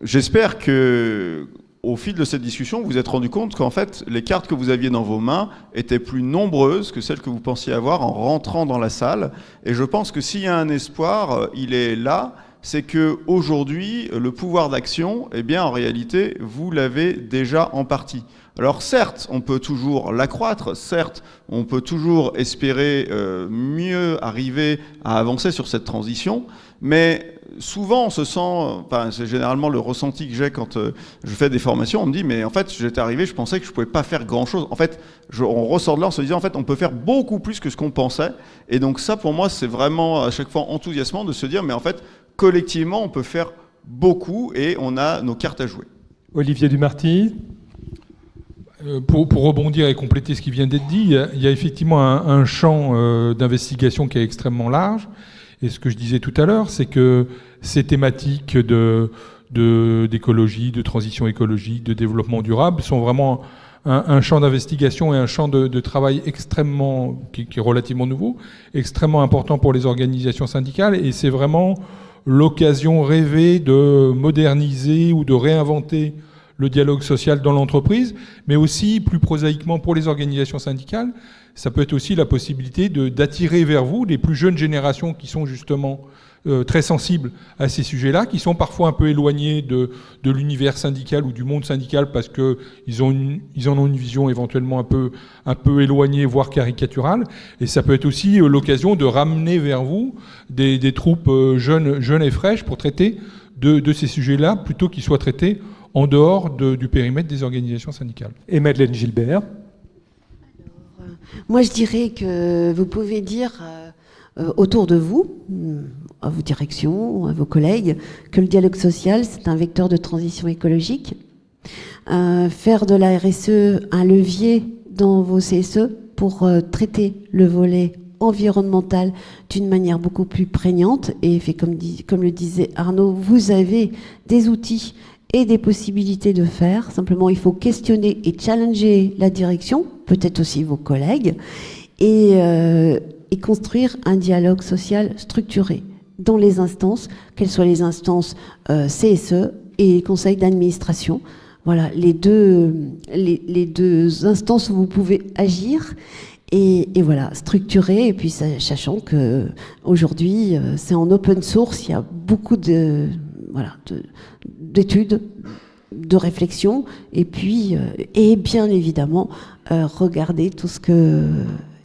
j'espère que, au fil de cette discussion, vous vous êtes rendu compte qu'en fait, les cartes que vous aviez dans vos mains étaient plus nombreuses que celles que vous pensiez avoir en rentrant dans la salle. Et je pense que s'il y a un espoir, il est là. C'est que aujourd'hui, le pouvoir d'action, eh bien, en réalité, vous l'avez déjà en partie. Alors certes, on peut toujours l'accroître, certes, on peut toujours espérer mieux arriver à avancer sur cette transition, mais souvent on se sent, enfin c'est généralement le ressenti que j'ai quand je fais des formations, on me dit mais en fait j'étais arrivé, je pensais que je pouvais pas faire grand chose. En fait, on ressort de là en se disant en fait on peut faire beaucoup plus que ce qu'on pensait, et donc ça pour moi c'est vraiment à chaque fois enthousiasmant de se dire mais en fait collectivement on peut faire beaucoup et on a nos cartes à jouer. Olivier Dumarty. Pour rebondir et compléter ce qui vient d'être dit, il y a effectivement un champ d'investigation qui est extrêmement large. Et ce que je disais tout à l'heure, c'est que ces thématiques d'écologie, de transition écologique, de développement durable sont vraiment un champ d'investigation et un champ de travail extrêmement, qui est relativement nouveau, extrêmement important pour les organisations syndicales. Et c'est vraiment l'occasion rêvée de moderniser ou de réinventer le dialogue social dans l'entreprise, mais aussi, plus prosaïquement pour les organisations syndicales, ça peut être aussi la possibilité d'attirer vers vous les plus jeunes générations qui sont justement très sensibles à ces sujets-là, qui sont parfois un peu éloignés de l'univers syndical ou du monde syndical parce qu'ils en ont une vision éventuellement un peu éloignée, voire caricaturale. Et ça peut être aussi l'occasion de ramener vers vous des troupes jeunes et fraîches pour traiter de ces sujets-là, plutôt qu'ils soient traités en dehors du périmètre des organisations syndicales. Et Madeleine Gilbert. Moi, je dirais que vous pouvez dire autour de vous, à vos directions, à vos collègues, que le dialogue social, c'est un vecteur de transition écologique. Faire de la RSE un levier dans vos CSE pour traiter le volet environnemental d'une manière beaucoup plus prégnante. Et comme le disait Arnaud, vous avez des outils et des possibilités de faire. Simplement, il faut questionner et challenger la direction, peut-être aussi vos collègues, et construire un dialogue social structuré dans les instances, quelles soient les instances CSE et conseils d'administration, voilà, les deux instances où vous pouvez agir. Et voilà, structurer, et puis sachant que aujourd'hui c'est en open source, il y a beaucoup d'études, de réflexions, et puis et bien évidemment regarder tout ce que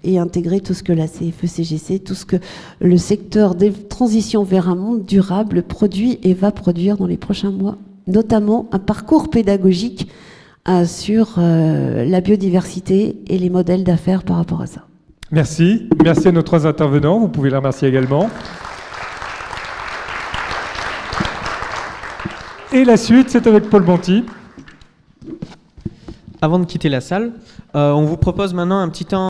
et intégrer tout ce que la CFE-CGC, tout ce que le secteur des transitions vers un monde durable produit et va produire dans les prochains mois, notamment un parcours pédagogique sur la biodiversité et les modèles d'affaires par rapport à ça. Merci. Merci à nos 3 intervenants. Vous pouvez les remercier également. Et la suite, c'est avec Paul Bonty. Avant de quitter la salle, on vous propose maintenant un petit temps